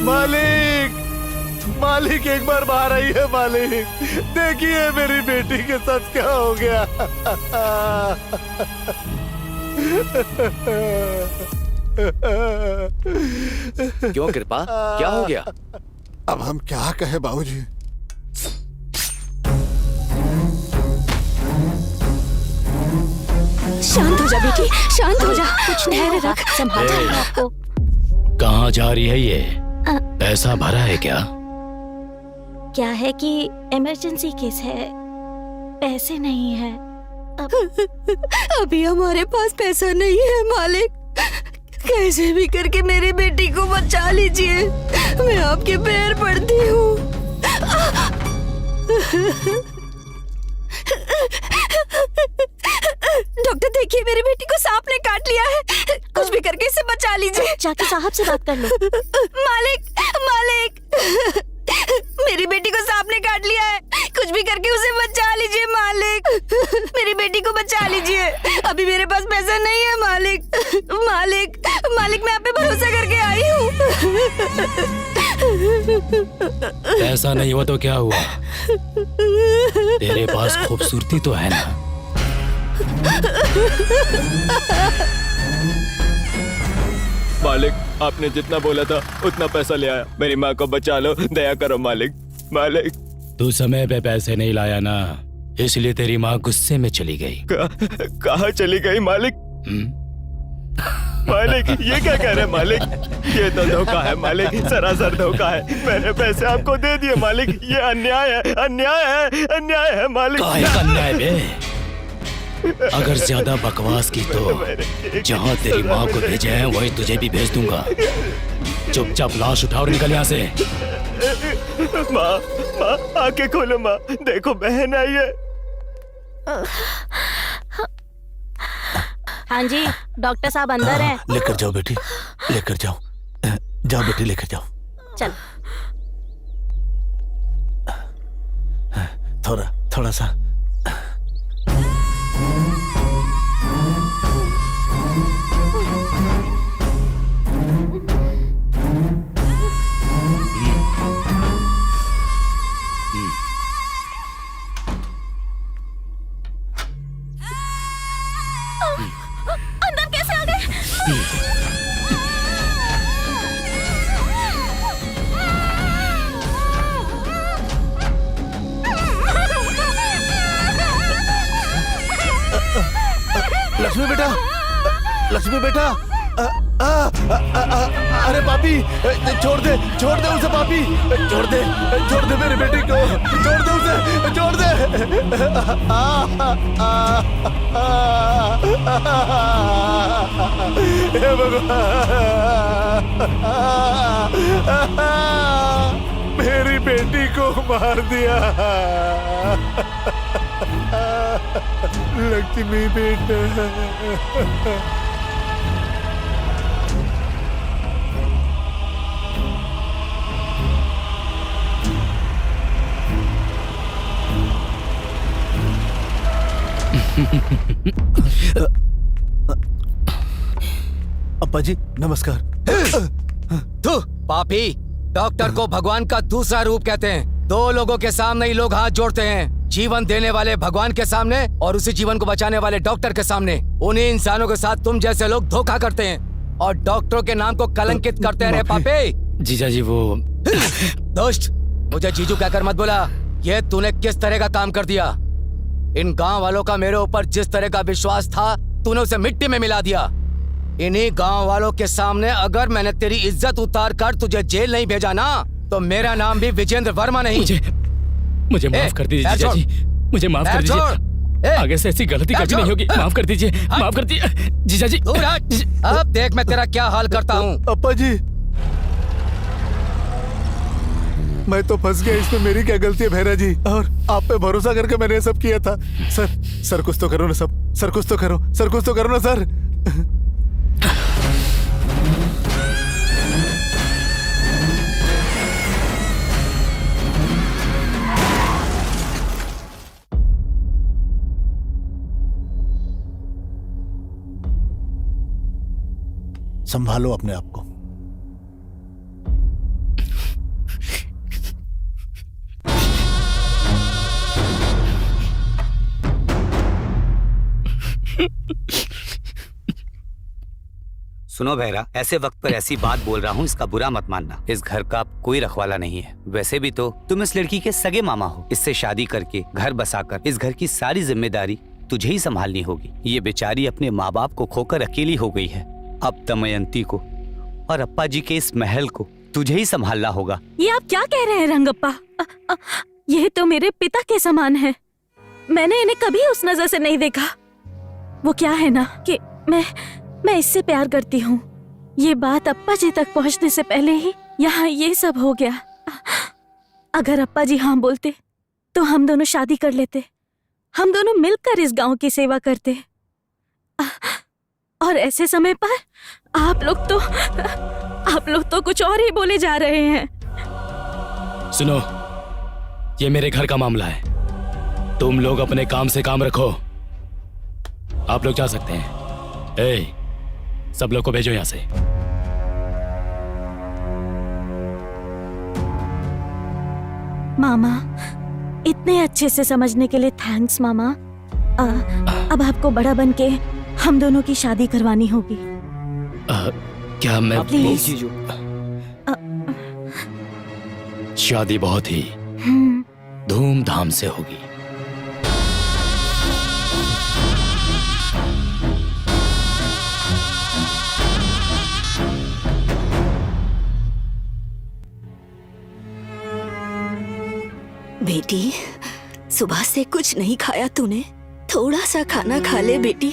मालिक, मालिक एक बार बाहर आई है मालिक। देखिए मेरी बेटी के साथ क्या हो गया। क्यों कृपा, क्या हो गया? अब हम क्या कहे बाबूजी। शांत हो जा बेटी, शांत हो जा, कुछ धैर्य रख, संभाल अपने आप को। कहाँ जा रही है ये? पैसा भरा है क्या? क्या है कि इमरजेंसी केस है, पैसे नहीं है। अभी हमारे पास पैसा नहीं है मालिक, कैसे भी करके मेरी बेटी को बचा लीजिए, मैं आपके पैर पड़ती हूँ। डॉक्टर देखिए, मेरी बेटी को सांप ने काट लिया है, कुछ भी करके इसे बचा लीजिए। जाके साहब से बात कर लो। मालिक, मालिक, मेरी बेटी को सांप ने काट लिया है, कुछ भी करके उसे बचा लीजिए मालिक, मेरी बेटी को बचा लीजिए। अभी मेरे पास पैसा नहीं है मालिक, मालिक, मालिक, मैं आप पे भरोसा करके आई हूँ। पैसा नहीं हुआ तो क्या हुआ? तेरे पास खूबसूरती तो है ना? मालिक, आपने जितना बोला था उतना पैसा ले आया। मेरी माँ को बचा लो, दया करो मालिक। मालिक, तू समय पे पैसे नहीं लाया ना, इसलिए तेरी माँ गुस्से में चली गई। कहाँ चली गई मालिक? मालिक, ये क्या कह रहे हैं मालिक? ये तो धोखा है मालिक, सरासर धोखा है। मैंने पैसे आपको दे दिए मालिक, ये अन्याय है, अन्याय है, अन्याय है मालिक। काहे का अन्याय बे? अगर ज्यादा बकवास की तो जहाँ तेरी माँ को भेजे हैं वही तुझे भी भेज दूंगा। चुपचाप लाश उठाओ और निकल यहाँ से। माँ, माँ, आंखें खोलो माँ, देखो बहन आई है। हाँ जी, डॉक्टर साहब अंदर हैं। लेकर जाओ बेटी, लेकर जाओ, जाओ बेटी लेकर जाओ। चल। थोड़ा सा। अंदर कैसे आ गए? लक्ष्मी बेटा, लक्ष्मी बेटा, अरे पापी, छोड़ दे उसे पापी, छोड़ दे मेरी बेटी को, छोड़ दे उसे, छोड़ दे। हे भगवान, मेरी बेटी को मार दिया। लक्ष्मी बेटा, अप्पा जी नमस्कार। तू पापी, डॉक्टर को भगवान का दूसरा रूप कहते हैं। दो लोगों के सामने ही लोग हाथ जोड़ते हैं, जीवन देने वाले भगवान के सामने और उसी जीवन को बचाने वाले डॉक्टर के सामने। उन्हीं इंसानों के साथ तुम जैसे लोग धोखा करते हैं और डॉक्टरों के नाम को कलंकित करते रहे। पापी जीजा जी वो दोस्त, मुझे जीजू कहकर मत बोला। ये तूने किस तरह का काम कर दिया? इन गांव वालों का मेरे ऊपर जिस तरह का विश्वास था, तूने उसे मिट्टी में मिला दिया। इन्हीं गांव वालों के सामने अगर मैंने तेरी इज्जत उतार कर तुझे जेल नहीं भेजा ना, तो मेरा नाम भी विजेंद्र वर्मा नहीं। मुझे माफ कर दीजिए जीजा जी, मुझे माफ कर दीजिए। आगे से ऐसी गलती कभी नहीं होगी। माफ कर दीजिए, माफ कर दीजिए जीजा जी। अब देख मैं तेरा क्या हाल करता हूँ। अप्पा जी, मैं तो फंस गया इसमें, मेरी क्या गलती है भैरा जी? और आप पे भरोसा करके मैंने ये सब किया था। सर कुछ तो करो ना, सब सर कुछ तो करो, सर कुछ तो करो ना सर। संभालो अपने आप को। सुनो बहरा, ऐसे वक्त पर ऐसी बात बोल रहा हूँ, इसका बुरा मत मानना। इस घर का कोई रखवाला नहीं है। वैसे भी तो तुम इस लड़की के सगे मामा हो। इससे शादी करके घर बसाकर इस घर की सारी जिम्मेदारी तुझे ही संभालनी होगी। ये बेचारी अपने माँ बाप को खोकर अकेली हो गई है। अब दमयंती को और अप्पा जी के इस महल को तुझे ही संभालना होगा। ये आप क्या कह रहे हैं रंगप्पा? ये तो मेरे पिता के समान है। मैंने इन्हें कभी उस नजर से नहीं देखा। वो क्या है ना कि मैं इससे प्यार करती हूँ। ये बात अप्पा जी तक पहुँचने से पहले ही यहाँ ये सब हो गया। अगर अप्पा जी हाँ बोलते तो हम दोनों शादी कर लेते। हम दोनों मिलकर इस गांव की सेवा करते। और ऐसे समय पर आप लोग तो कुछ और ही बोले जा रहे हैं। सुनो, ये मेरे घर का मामला है। तुम लोग अपने काम से काम रखो। आप लोग जा सकते हैं। सब लोग को भेजो यहां से। मामा, इतने अच्छे से समझने के लिए थैंक्स मामा। अब आपको बड़ा बन के हम दोनों की शादी करवानी होगी। क्या मैं प्लीज जीजू। शादी बहुत ही धूमधाम से होगी। बेटी, सुबह से कुछ नहीं खाया तूने? थोड़ा सा खाना खा ले बेटी।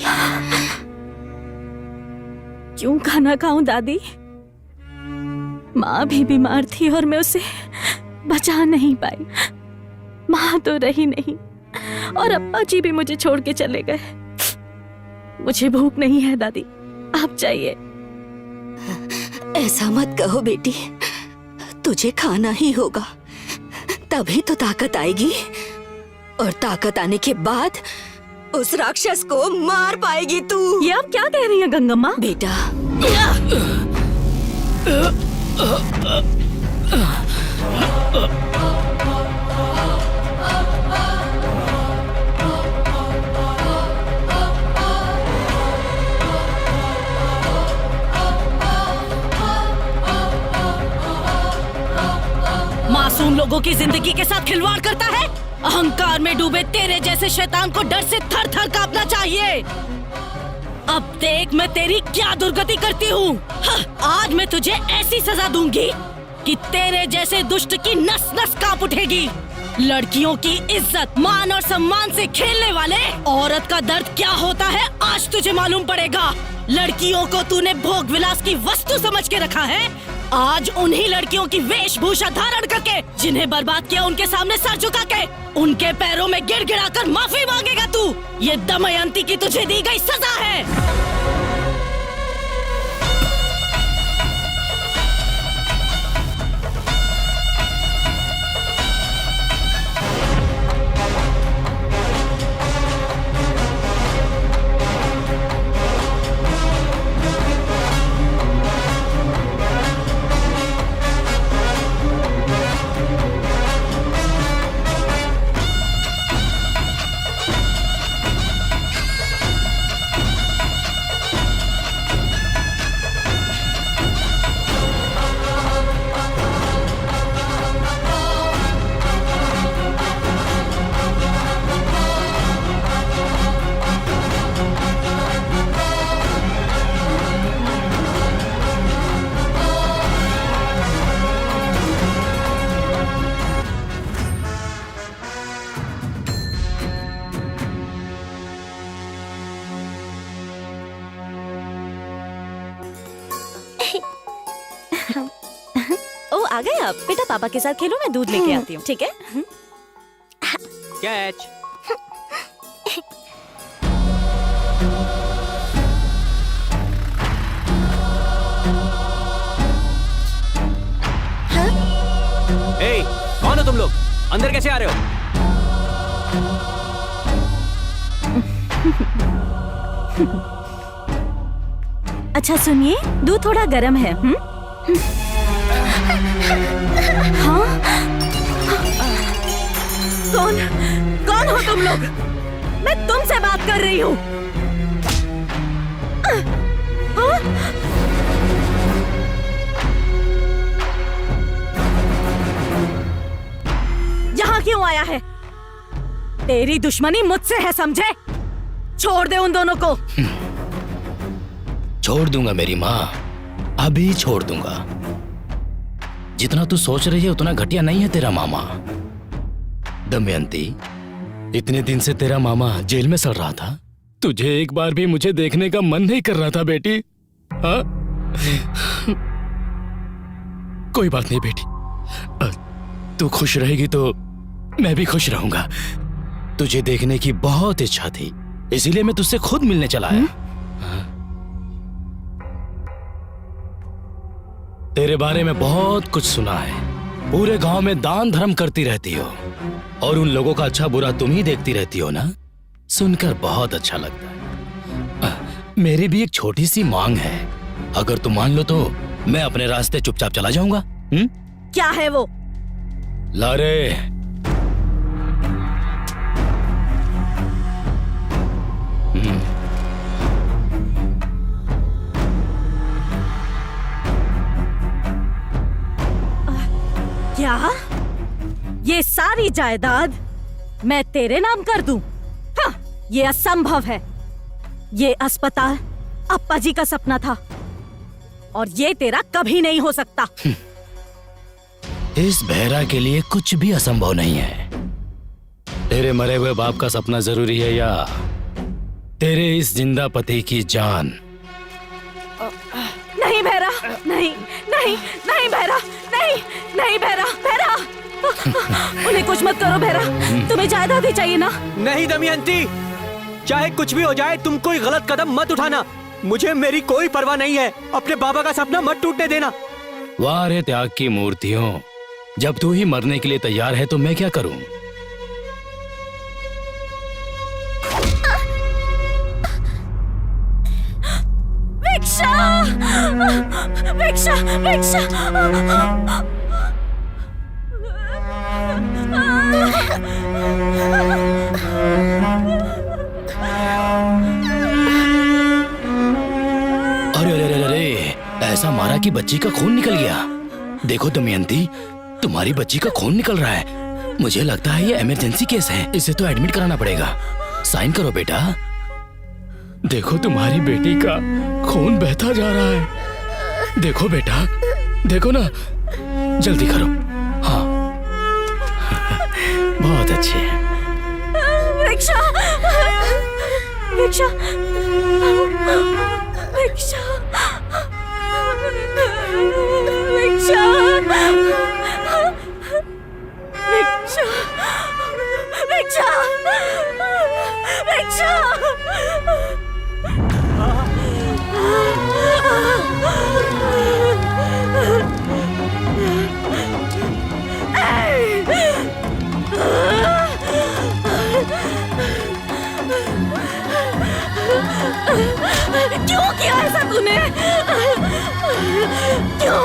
क्यों खाना खाऊं दादी? माँ भी बीमार थी और मैं उसे बचा नहीं पाई। माँ तो रही नहीं और अप्पा जी भी मुझे छोड़ के चले गए। मुझे भूख नहीं है दादी, आप जाइए। ऐसा मत कहो बेटी, तुझे खाना ही होगा, तभी तो ताकत आएगी। और ताकत आने के बाद उस राक्षस को मार पाएगी तू। ये आप क्या कह रही हैं गंगम्मा? बेटा, मासूम लोगों की जिंदगी के साथ खिलवाड़ करता है। अहंकार में डूबे तेरे जैसे शैतान को डर से थर थर कांपना चाहिए। अब देख मैं तेरी क्या दुर्गति करती हूँ। आज मैं तुझे ऐसी सजा दूंगी कि तेरे जैसे दुष्ट की नस नस कांप उठेगी। लड़कियों की इज्जत, मान और सम्मान से खेलने वाले औरत का दर्द क्या होता है आज तुझे मालूम पड़ेगा। लड़कियों को तूने भोग विलास की वस्तु समझ के रखा है। आज उन्हीं लड़कियों की वेशभूषा धारण करके, जिन्हें बर्बाद किया उनके सामने सर झुका के, उनके पैरों में गिड़गिड़ा कर माफी मांगेगा तू। ये दमयंती की तुझे दी गई सजा है। ओ, आ गए आप? बेटा पापा के साथ खेलो, मैं दूध लेके आती हूँ, ठीक है? कैच। ए, कौन हो तुम लोग? अंदर कैसे आ रहे हो? अच्छा सुनिए, दूध थोड़ा गर्म है। हाँ? कौन हो तुम लोग? मैं तुमसे बात कर रही हूँ। हाँ? यहाँ क्यों आया है? तेरी दुश्मनी मुझसे है, समझे? छोड़ दे उन दोनों को। छोड़ दूंगा मेरी माँ, अभी छोड़ दूंगा। जितना तू सोच रही है उतना घटिया नहीं है तेरा मामा। दमयंती, इतने दिन से तेरा मामा जेल में सड़ रहा था, तुझे एक बार भी मुझे देखने का मन नहीं कर रहा था बेटी। हाँ? कोई बात नहीं बेटी, तू खुश रहेगी तो मैं भी खुश रहूंगा। तुझे देखने की बहुत इच्छा थी, इसीलिए मैं तुझसे खुद मिलने चला आया। तेरे बारे में बहुत कुछ सुना है। पूरे गांव में दान धर्म करती रहती हो और उन लोगों का अच्छा बुरा तुम ही देखती रहती हो ना। सुनकर बहुत अच्छा लगता है। मेरी भी एक छोटी सी मांग है, अगर तुम मान लो तो मैं अपने रास्ते चुपचाप चला जाऊंगा। क्या है वो? लारे, क्या? ये सारी जायदाद मैं तेरे नाम कर दूं? हाँ, ये असंभव है। ये अस्पताल अप्पा जी का सपना था और ये तेरा कभी नहीं हो सकता। इस बहरा के लिए कुछ भी असंभव नहीं है। तेरे मरे हुए बाप का सपना जरूरी है या तेरे इस जिंदा पति की जान? नहीं भैरा, नहीं नहीं नहीं भैरा, नहीं नहीं भैरा, भैरा उन्हें कुछ मत करो भैरा, तुम्हें जायदाद ही चाहिए ना? नहीं दमयंती, चाहे कुछ भी हो जाए तुम कोई गलत कदम मत उठाना। मुझे मेरी कोई परवाह नहीं है, अपने बाबा का सपना मत टूटने देना। वाह रे त्याग की मूर्तियों, जब तू ही मरने के लिए तैयार है तो मैं क्या करूं? भिक्षा, भिक्षा, भिक्षा। अरे अरे अरे अरे, ऐसा मारा कि बच्ची का खून निकल गया। देखो दमयंती, तुम्हारी बच्ची का खून निकल रहा है। मुझे लगता है ये इमरजेंसी केस है, इसे तो एडमिट कराना पड़ेगा। साइन करो बेटा। देखो तुम्हारी बेटी का खून बहता जा रहा है। देखो बेटा, देखो ना, जल्दी करो। हाँ बहुत अच्छे। भिक्षा, भिक्षा, भिक्षा, भिक्षा, भिक्षा, भिक्षा, भिक्षा। क्यों किया ऐसा तूने? क्यों?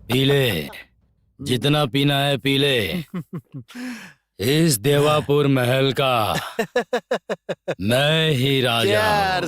पी ले, जितना पीना है पी ले। इस देवापुर महल का मैं ही राजा हूं।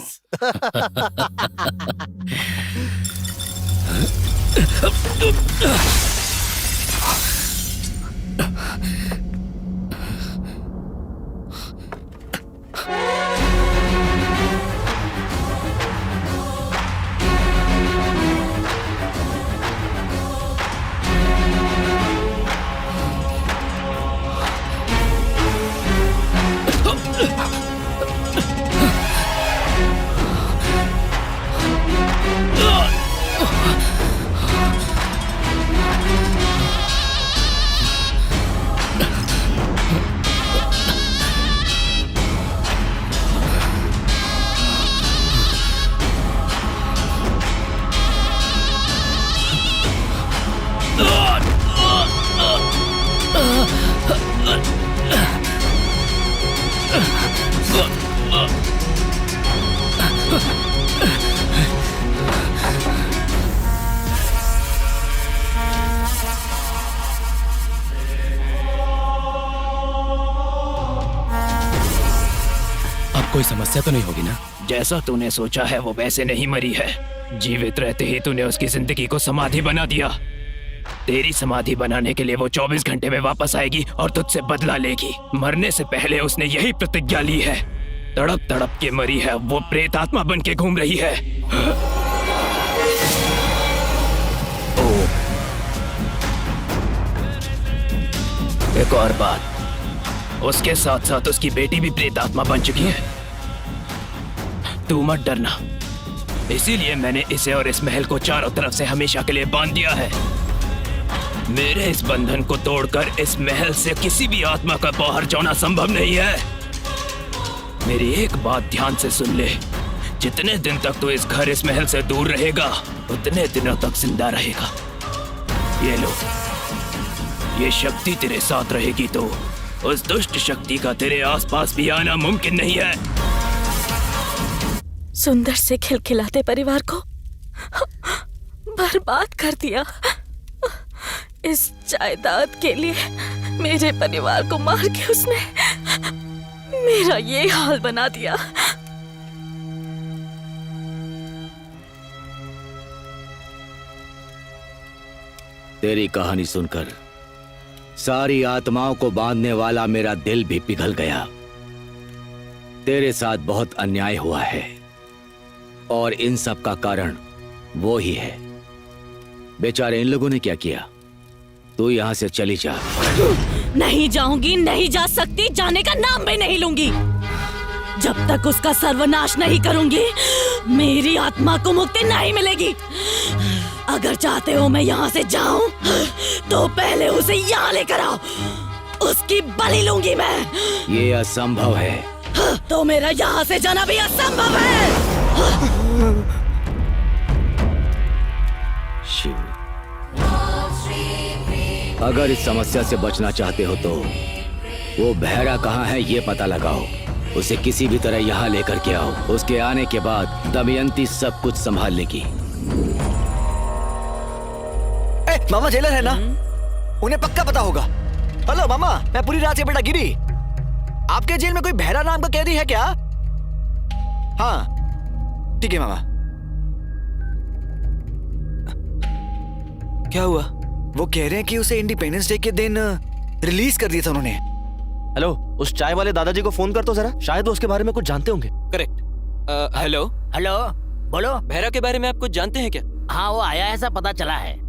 कोई समस्या तो नहीं होगी ना? जैसा तूने सोचा है वो वैसे नहीं मरी है। जीवित रहते ही तूने उसकी जिंदगी को समाधि बना दिया। तेरी समाधि बनाने के लिए वो 24 घंटे में वापस आएगी और तुझसे बदला लेगी। मरने से पहले उसने यही प्रतिज्ञा ली है। तड़प तड़प के मरी है, वो प्रेत आत्मा बन के घूम रही है। एक और बात, उसके साथ साथ उसकी बेटी भी प्रेत आत्मा बन चुकी है। तू मत डरना, इसीलिए मैंने इसे और इस महल को चारों तरफ से हमेशा के लिए बांध दिया है। मेरे इस बंधन को तोड़कर इस महल से किसी भी आत्मा का बाहर जाना संभव नहीं है। मेरी एक बात ध्यान से सुन ले, जितने दिन तक तू इस घर इस महल से दूर रहेगा उतने दिनों तक जिंदा रहेगा। ये लो, ये शक्ति तेरे साथ रहेगी तो उस दुष्ट शक्ति का तेरे आसपास भी आना मुमकिन नहीं है। सुंदर से खिलखिलाते परिवार को बर्बाद कर दिया। इस जायदाद के लिए मेरे परिवार को मार के उसने मेरा ये हाल बना दिया। तेरी कहानी सुनकर सारी आत्माओं को बांधने वाला मेरा दिल भी पिघल गया। तेरे साथ बहुत अन्याय हुआ है और इन सब का कारण वो ही है। बेचारे इन लोगों ने क्या किया? तू यहां से चली जा। नहीं जाऊंगी, नहीं जा सकती, जाने का नाम भी नहीं लूंगी। जब तक उसका सर्वनाश नहीं करूंगी मेरी आत्मा को मुक्ति नहीं मिलेगी। अगर चाहते हो मैं यहाँ से जाऊं तो पहले उसे यहाँ लेकर आओ, उसकी बलि लूंगी मैं। ये असंभव है। तो मेरा यहाँ से जाना भी असंभव है। शिव, अगर इस समस्या से बचना चाहते हो तो वो बहरा कहाँ है ये पता लगाओ। उसे किसी भी तरह यहाँ लेकर के आओ। उसके आने के बाद दमयंती सब कुछ संभाल लेगी। मामा जेलर है ना, उन्हें पक्का पता होगा। हेलो मामा, मैं पूरी रात से बेटा गिरी। आपके जेल में कोई बहरा नाम का कैदी है क्या? हाँ ठीक है मामा। क्या हुआ? वो कह रहे हैं कि उसे इंडिपेंडेंस डे के दिन रिलीज कर दिया था उन्होंने। हेलो, उस चाय वाले दादाजी को फोन कर तो जरा, शायद वो उसके बारे में कुछ जानते होंगे। करेक्ट। हेलो हेलो, बोलो। बहरा के बारे में आप कुछ जानते हैं क्या? हाँ, वो आया ऐसा पता चला है।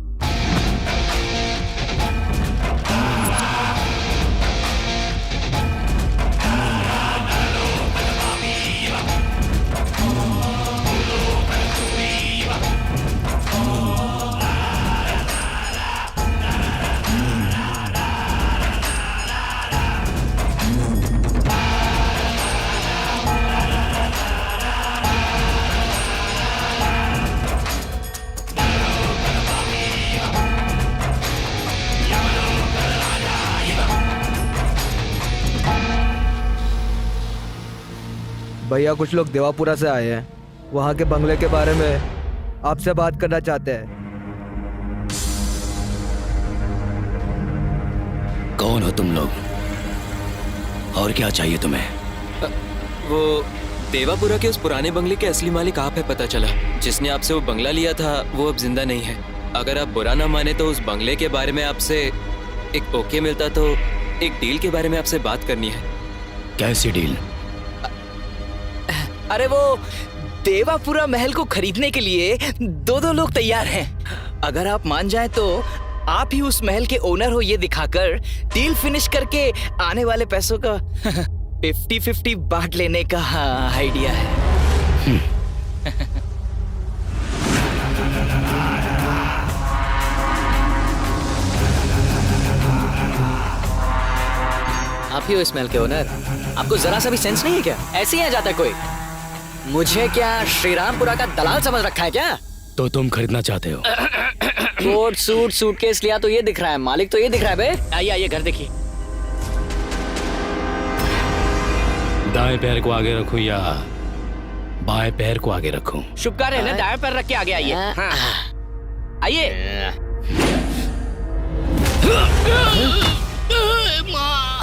भैया कुछ लोग देवापुरा से आए हैं, वहाँ के बंगले के बारे में आपसे बात करना चाहते हैं। कौन हो तुम लोग और क्या चाहिए तुम्हें? वो देवापुरा के उस पुराने बंगले के असली मालिक आप है, पता चला। जिसने आपसे वो बंगला लिया था वो अब जिंदा नहीं है। अगर आप बुरा ना माने तो उस बंगले के बारे में आपसे एक ओके मिलता तो एक डील के बारे में आपसे बात करनी है। कैसी डील? अरे वो देवापुरा महल को खरीदने के लिए दो लोग तैयार हैं। अगर आप मान जाएं तो आप ही उस महल के ओनर हो ये दिखाकर डील फिनिश करके आने वाले पैसों का 50-50 बांट लेने का आइडिया है। आप ही हो इस महल के ओनर? आपको जरा सा भी सेंस नहीं है क्या? ऐसे ही आ जाता है कोई? मुझे क्या श्रीरामपुरा का दलाल समझ रखा है क्या? तो तुम खरीदना चाहते हो? कोट सूट सूटकेस लिया तो ये दिख रहा है, मालिक तो ये दिख रहा है बे। आइए आइए घर देखिए। दाएं पैर को आगे रखूं या बाएं पैर को आगे रखूं? शुभ कार्य है ना, दाएं पैर रख के आगे आइए। आइए।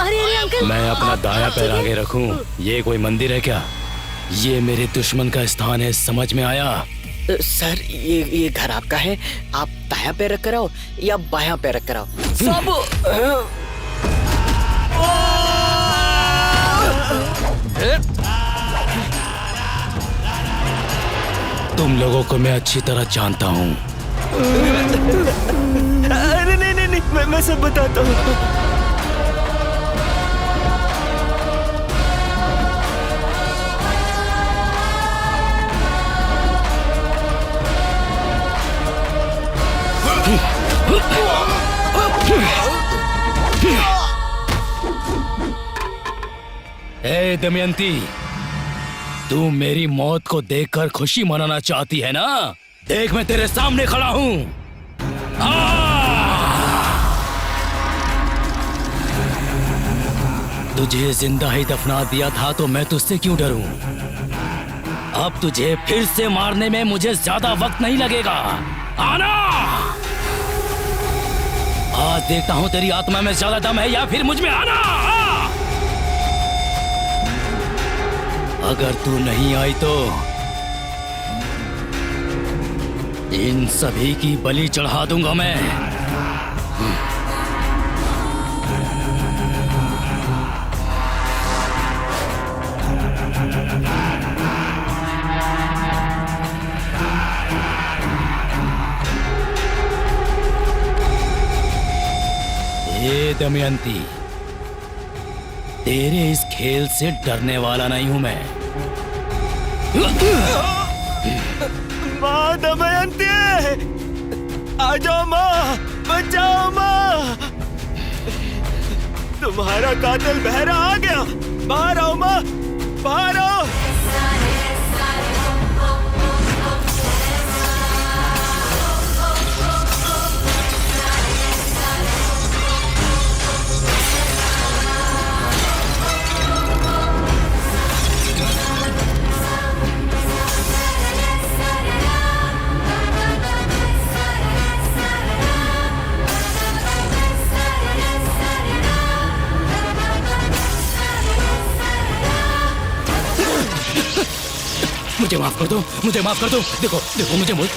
अरे अंकल, मैं अपना दायां पैर आगे रखूं? ये कोई मंदिर है क्या? ये मेरे दुश्मन का स्थान है, समझ में आया? सर ये घर आपका है, आप दाया पैर रख कर आओ या बायां पैर रख कर आओ। सब तुम लोगों को मैं अच्छी तरह जानता हूँ। अरे नहीं, मैं सब बताता हूँ। ए दमयंती, तू मेरी मौत को देखकर खुशी मनाना चाहती है ना? देख मैं तेरे सामने खड़ा हूं। तुझे जिंदा ही दफना दिया था तो मैं तुझसे क्यों डरूं? अब तुझे फिर से मारने में मुझे ज्यादा वक्त नहीं लगेगा। आना! आज देखता हूं तेरी आत्मा में ज्यादा दम है या फिर मुझ में। आना! अगर तू नहीं आई तो इन सभी की बलि चढ़ा दूंगा मैं। ए दमयंती, तेरे इस खेल से डरने वाला नहीं हूं मैं। माँ दमयंती, आ जाओ माँ, बचाओ माँ। तुम्हारा कातिल बहरा आ गया। बाहर आओ माँ, बाहर आओ। मुझे माफ कर दो, मुझे माफ कर दो। देखो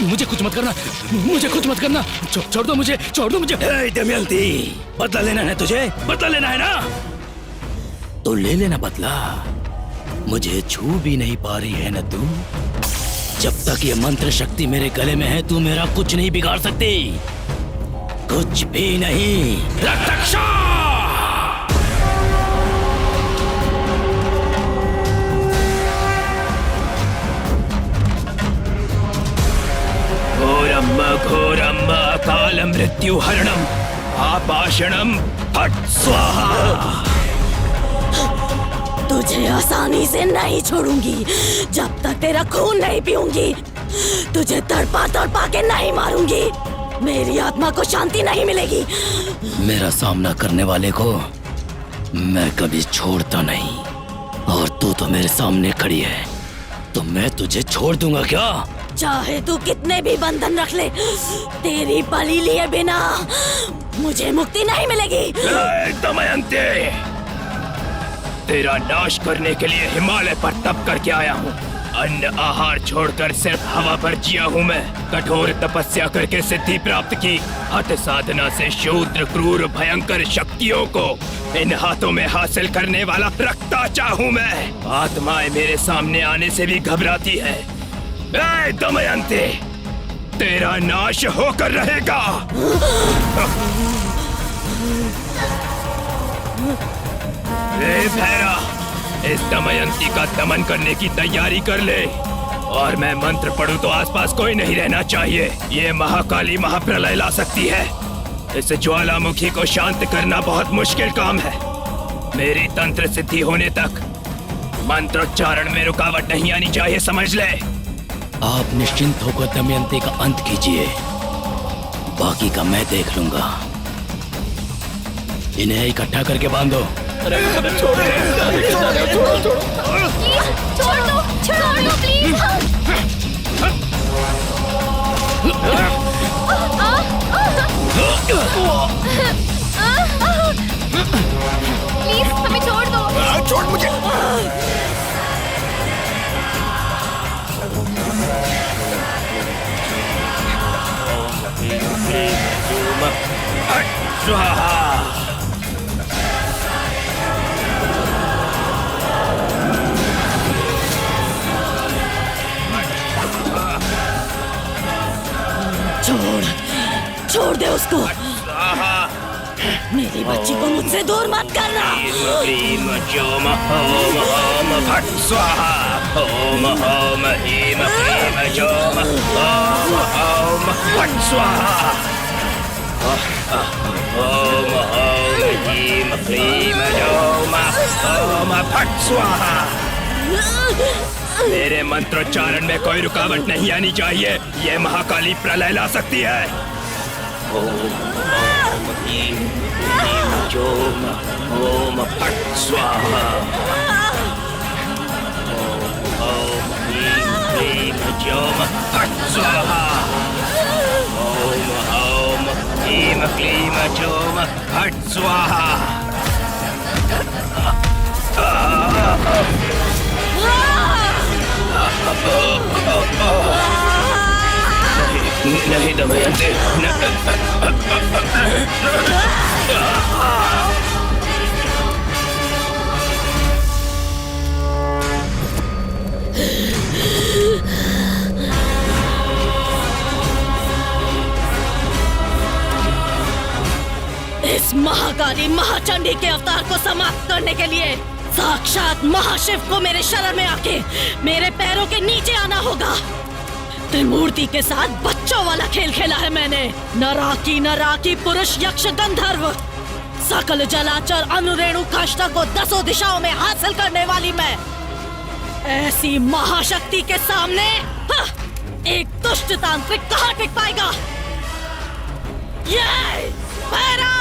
मुझे कुछ मत करना, मुझे कुछ मत करना। छोड़ दो मुझे। ए दमयंती, बदला लेना है तुझे? बदला लेना है ना? तो ले लेना बदला। मुझे छू भी नहीं पा रही है ना तू? जब तक ये मंत्र शक्ति मेरे गले में है तू मेरा कुछ नहीं बिगाड़ सकती, कुछ भी नहीं। रक्षक! घोरम काल मृत्यु हरणम आपाषणम फट स्वाहा। तुझे आसानी से नहीं छोड़ूंगी जब तक तेरा खून नहीं पीऊंगी। तुझे तड़पा के नहीं मारूंगी। मेरी आत्मा को शांति नहीं मिलेगी। मेरा सामना करने वाले को मैं कभी छोड़ता नहीं, और तू तो मेरे सामने खड़ी है तो मैं तुझे छोड़ दूंगा क्या? चाहे तू कितने भी बंधन रख ले, तेरी बलि लिए बिना मुझे मुक्ति नहीं मिलेगी। दमयंती, तेरा नाश करने के लिए हिमालय पर तप करके आया हूँ। अन्न आहार छोड़कर सिर्फ हवा पर जिया हूँ मैं। कठोर तपस्या करके सिद्धि प्राप्त की। हठ साधना से शूद्र क्रूर भयंकर शक्तियों को इन हाथों में हासिल करने वाला रक्ताचा हूँ मैं। आत्माएं मेरे सामने आने से भी घबराती है। ए दमयंती, तेरा नाश होकर रहेगा। ए भैरा, इस दमयंती का दमन करने की तैयारी कर ले, और मैं मंत्र पढ़ूं तो आसपास कोई नहीं रहना चाहिए। ये महाकाली महाप्रलय ला सकती है। इस ज्वालामुखी को शांत करना बहुत मुश्किल काम है। मेरी तंत्र सिद्धि होने तक मंत्रोच्चारण में रुकावट नहीं आनी चाहिए, समझ ले। आप निश्चिंत होकर दमयंती का अंत कीजिए, बाकी का मैं देख लूंगा। इन्हें इकट्ठा करके बांधो। छोड़ दो प्लीज। प्लीज हमें छोड़ दो। छोड़ मुझे। स्वाहा। छोड़ दे उसको। मेरी बच्ची को मुझसे दूर मत करना। क्लीम जोम ओम ओम फट स्वाहा। ओम ओम ह्रीम क्लीम जोम ओम ओम फट स्वाहा। ओम ओम ह्रीम क्लीम जोम ओम फट स्वाहा। मेरे मंत्रोच्चारण में कोई रुकावट नहीं आनी चाहिए। ये महाकाली प्रलय ला सकती है। ओम ओम ह्रीम क्लीम जोम ओम फट स्वाहा। ओम ओम ह्रीम क्लीम जोम फट स्वाहा। ओम ओम ह्रीम क्लीम जोम फट स्वाहा। नहीं दमयंती। इस महाकाली महाचंडी के अवतार को समाप्त करने के लिए साक्षात महाशिव को मेरे शरण में आके मेरे पैरों के नीचे आना होगा। त्रिमूर्ति के साथ बच्चों वाला खेल खेला है मैंने। नराकी पुरुष यक्ष गंधर्व सकल जलाचर अनुरेणु काष्ठा को 10 दिशाओं में हासिल करने वाली मैं ऐसी महाशक्ति के सामने एक दुष्ट तांत्रिक कहाँ टिक पाएगा। ये भैरव।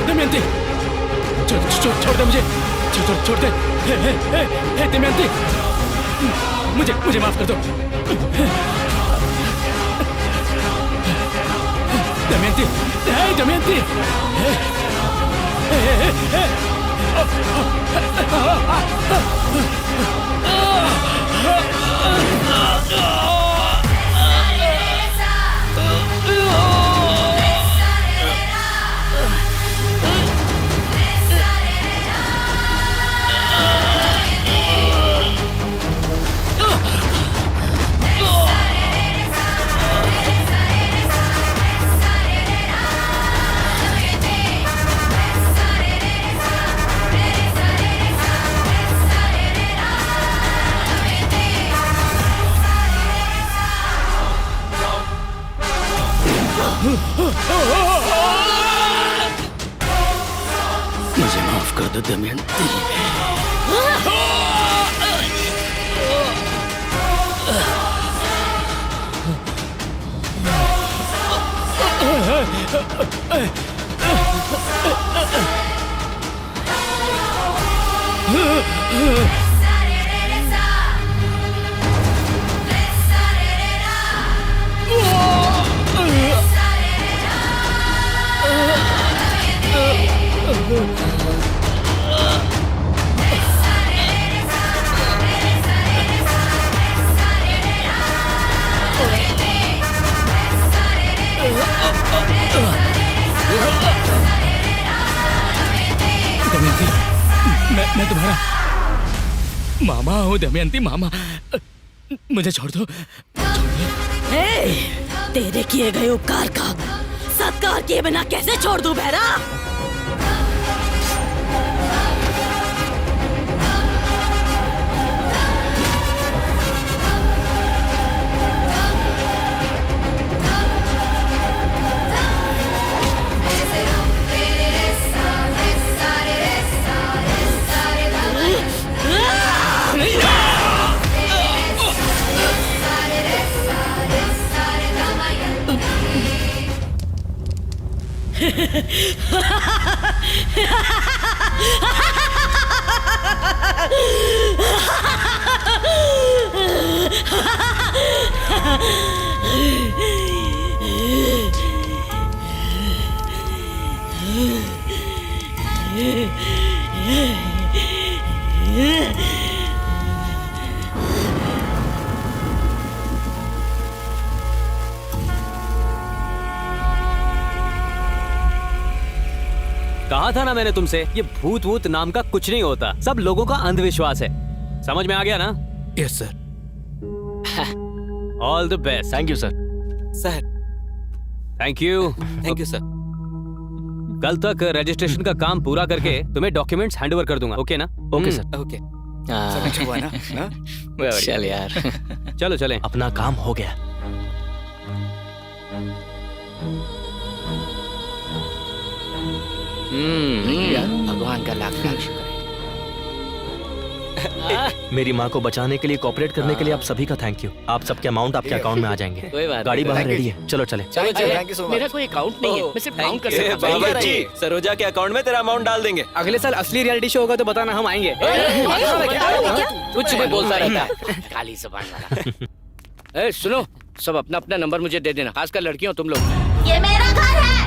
दमयंती, छोड़ दे मुझे, छोड़ दे। दमयंती, मुझे माफ कर दो। दमयंती, दमयंती। मुझे माफ कर दो दमयंती। मामा हो दमयंती मामा, मुझे छोड़ दो। ए, तेरे किए गए उपकार का सत्कार किए बिना कैसे छोड़ दूं बहरा? कहा था ना मैंने तुमसे, ये भूत वूत नाम का कुछ नहीं होता, सब लोगों का अंधविश्वास है। समझ में आ गया ना? Yes sir. All the best. Thank you sir. Sir thank you. Thank you sir. कल तक रजिस्ट्रेशन का काम पूरा करके तुम्हें डॉक्यूमेंट्स हैंडओवर कर दूंगा। ओके ना? Okay sir. ओके सब अच्छा हुआ ना? चल यार। चलो चलें। अपना काम हो गया। भगवान का लाख लाख शुक्र है। मेरी माँ को बचाने के लिए, कोऑपरेट करने के लिए आप सभी का थैंक यू। आप सबके अमाउंट आपके अकाउंट में आ जाएंगे। कोई बात गाड़ी नहीं। बाहर रेडी है, चलो चले। चलो चलो। थैंक यू सो मेरा मच। कोई अकाउंट नहीं है, मैं सिर्फ काउंट कर सकता हूँ। बाबा जी, सरोजा के अकाउंट में तेरा अमाउंट डाल देंगे। अगले साल असली रियलिटी शो होगा तो बताना, हम आएंगे। कुछ भी बोलता रहता है, काली जुबान वाला। ए सुनो, सब अपना अपना नंबर मुझे दे देना, खासकर लड़कियों तुम लोग। ये मेरा घर है।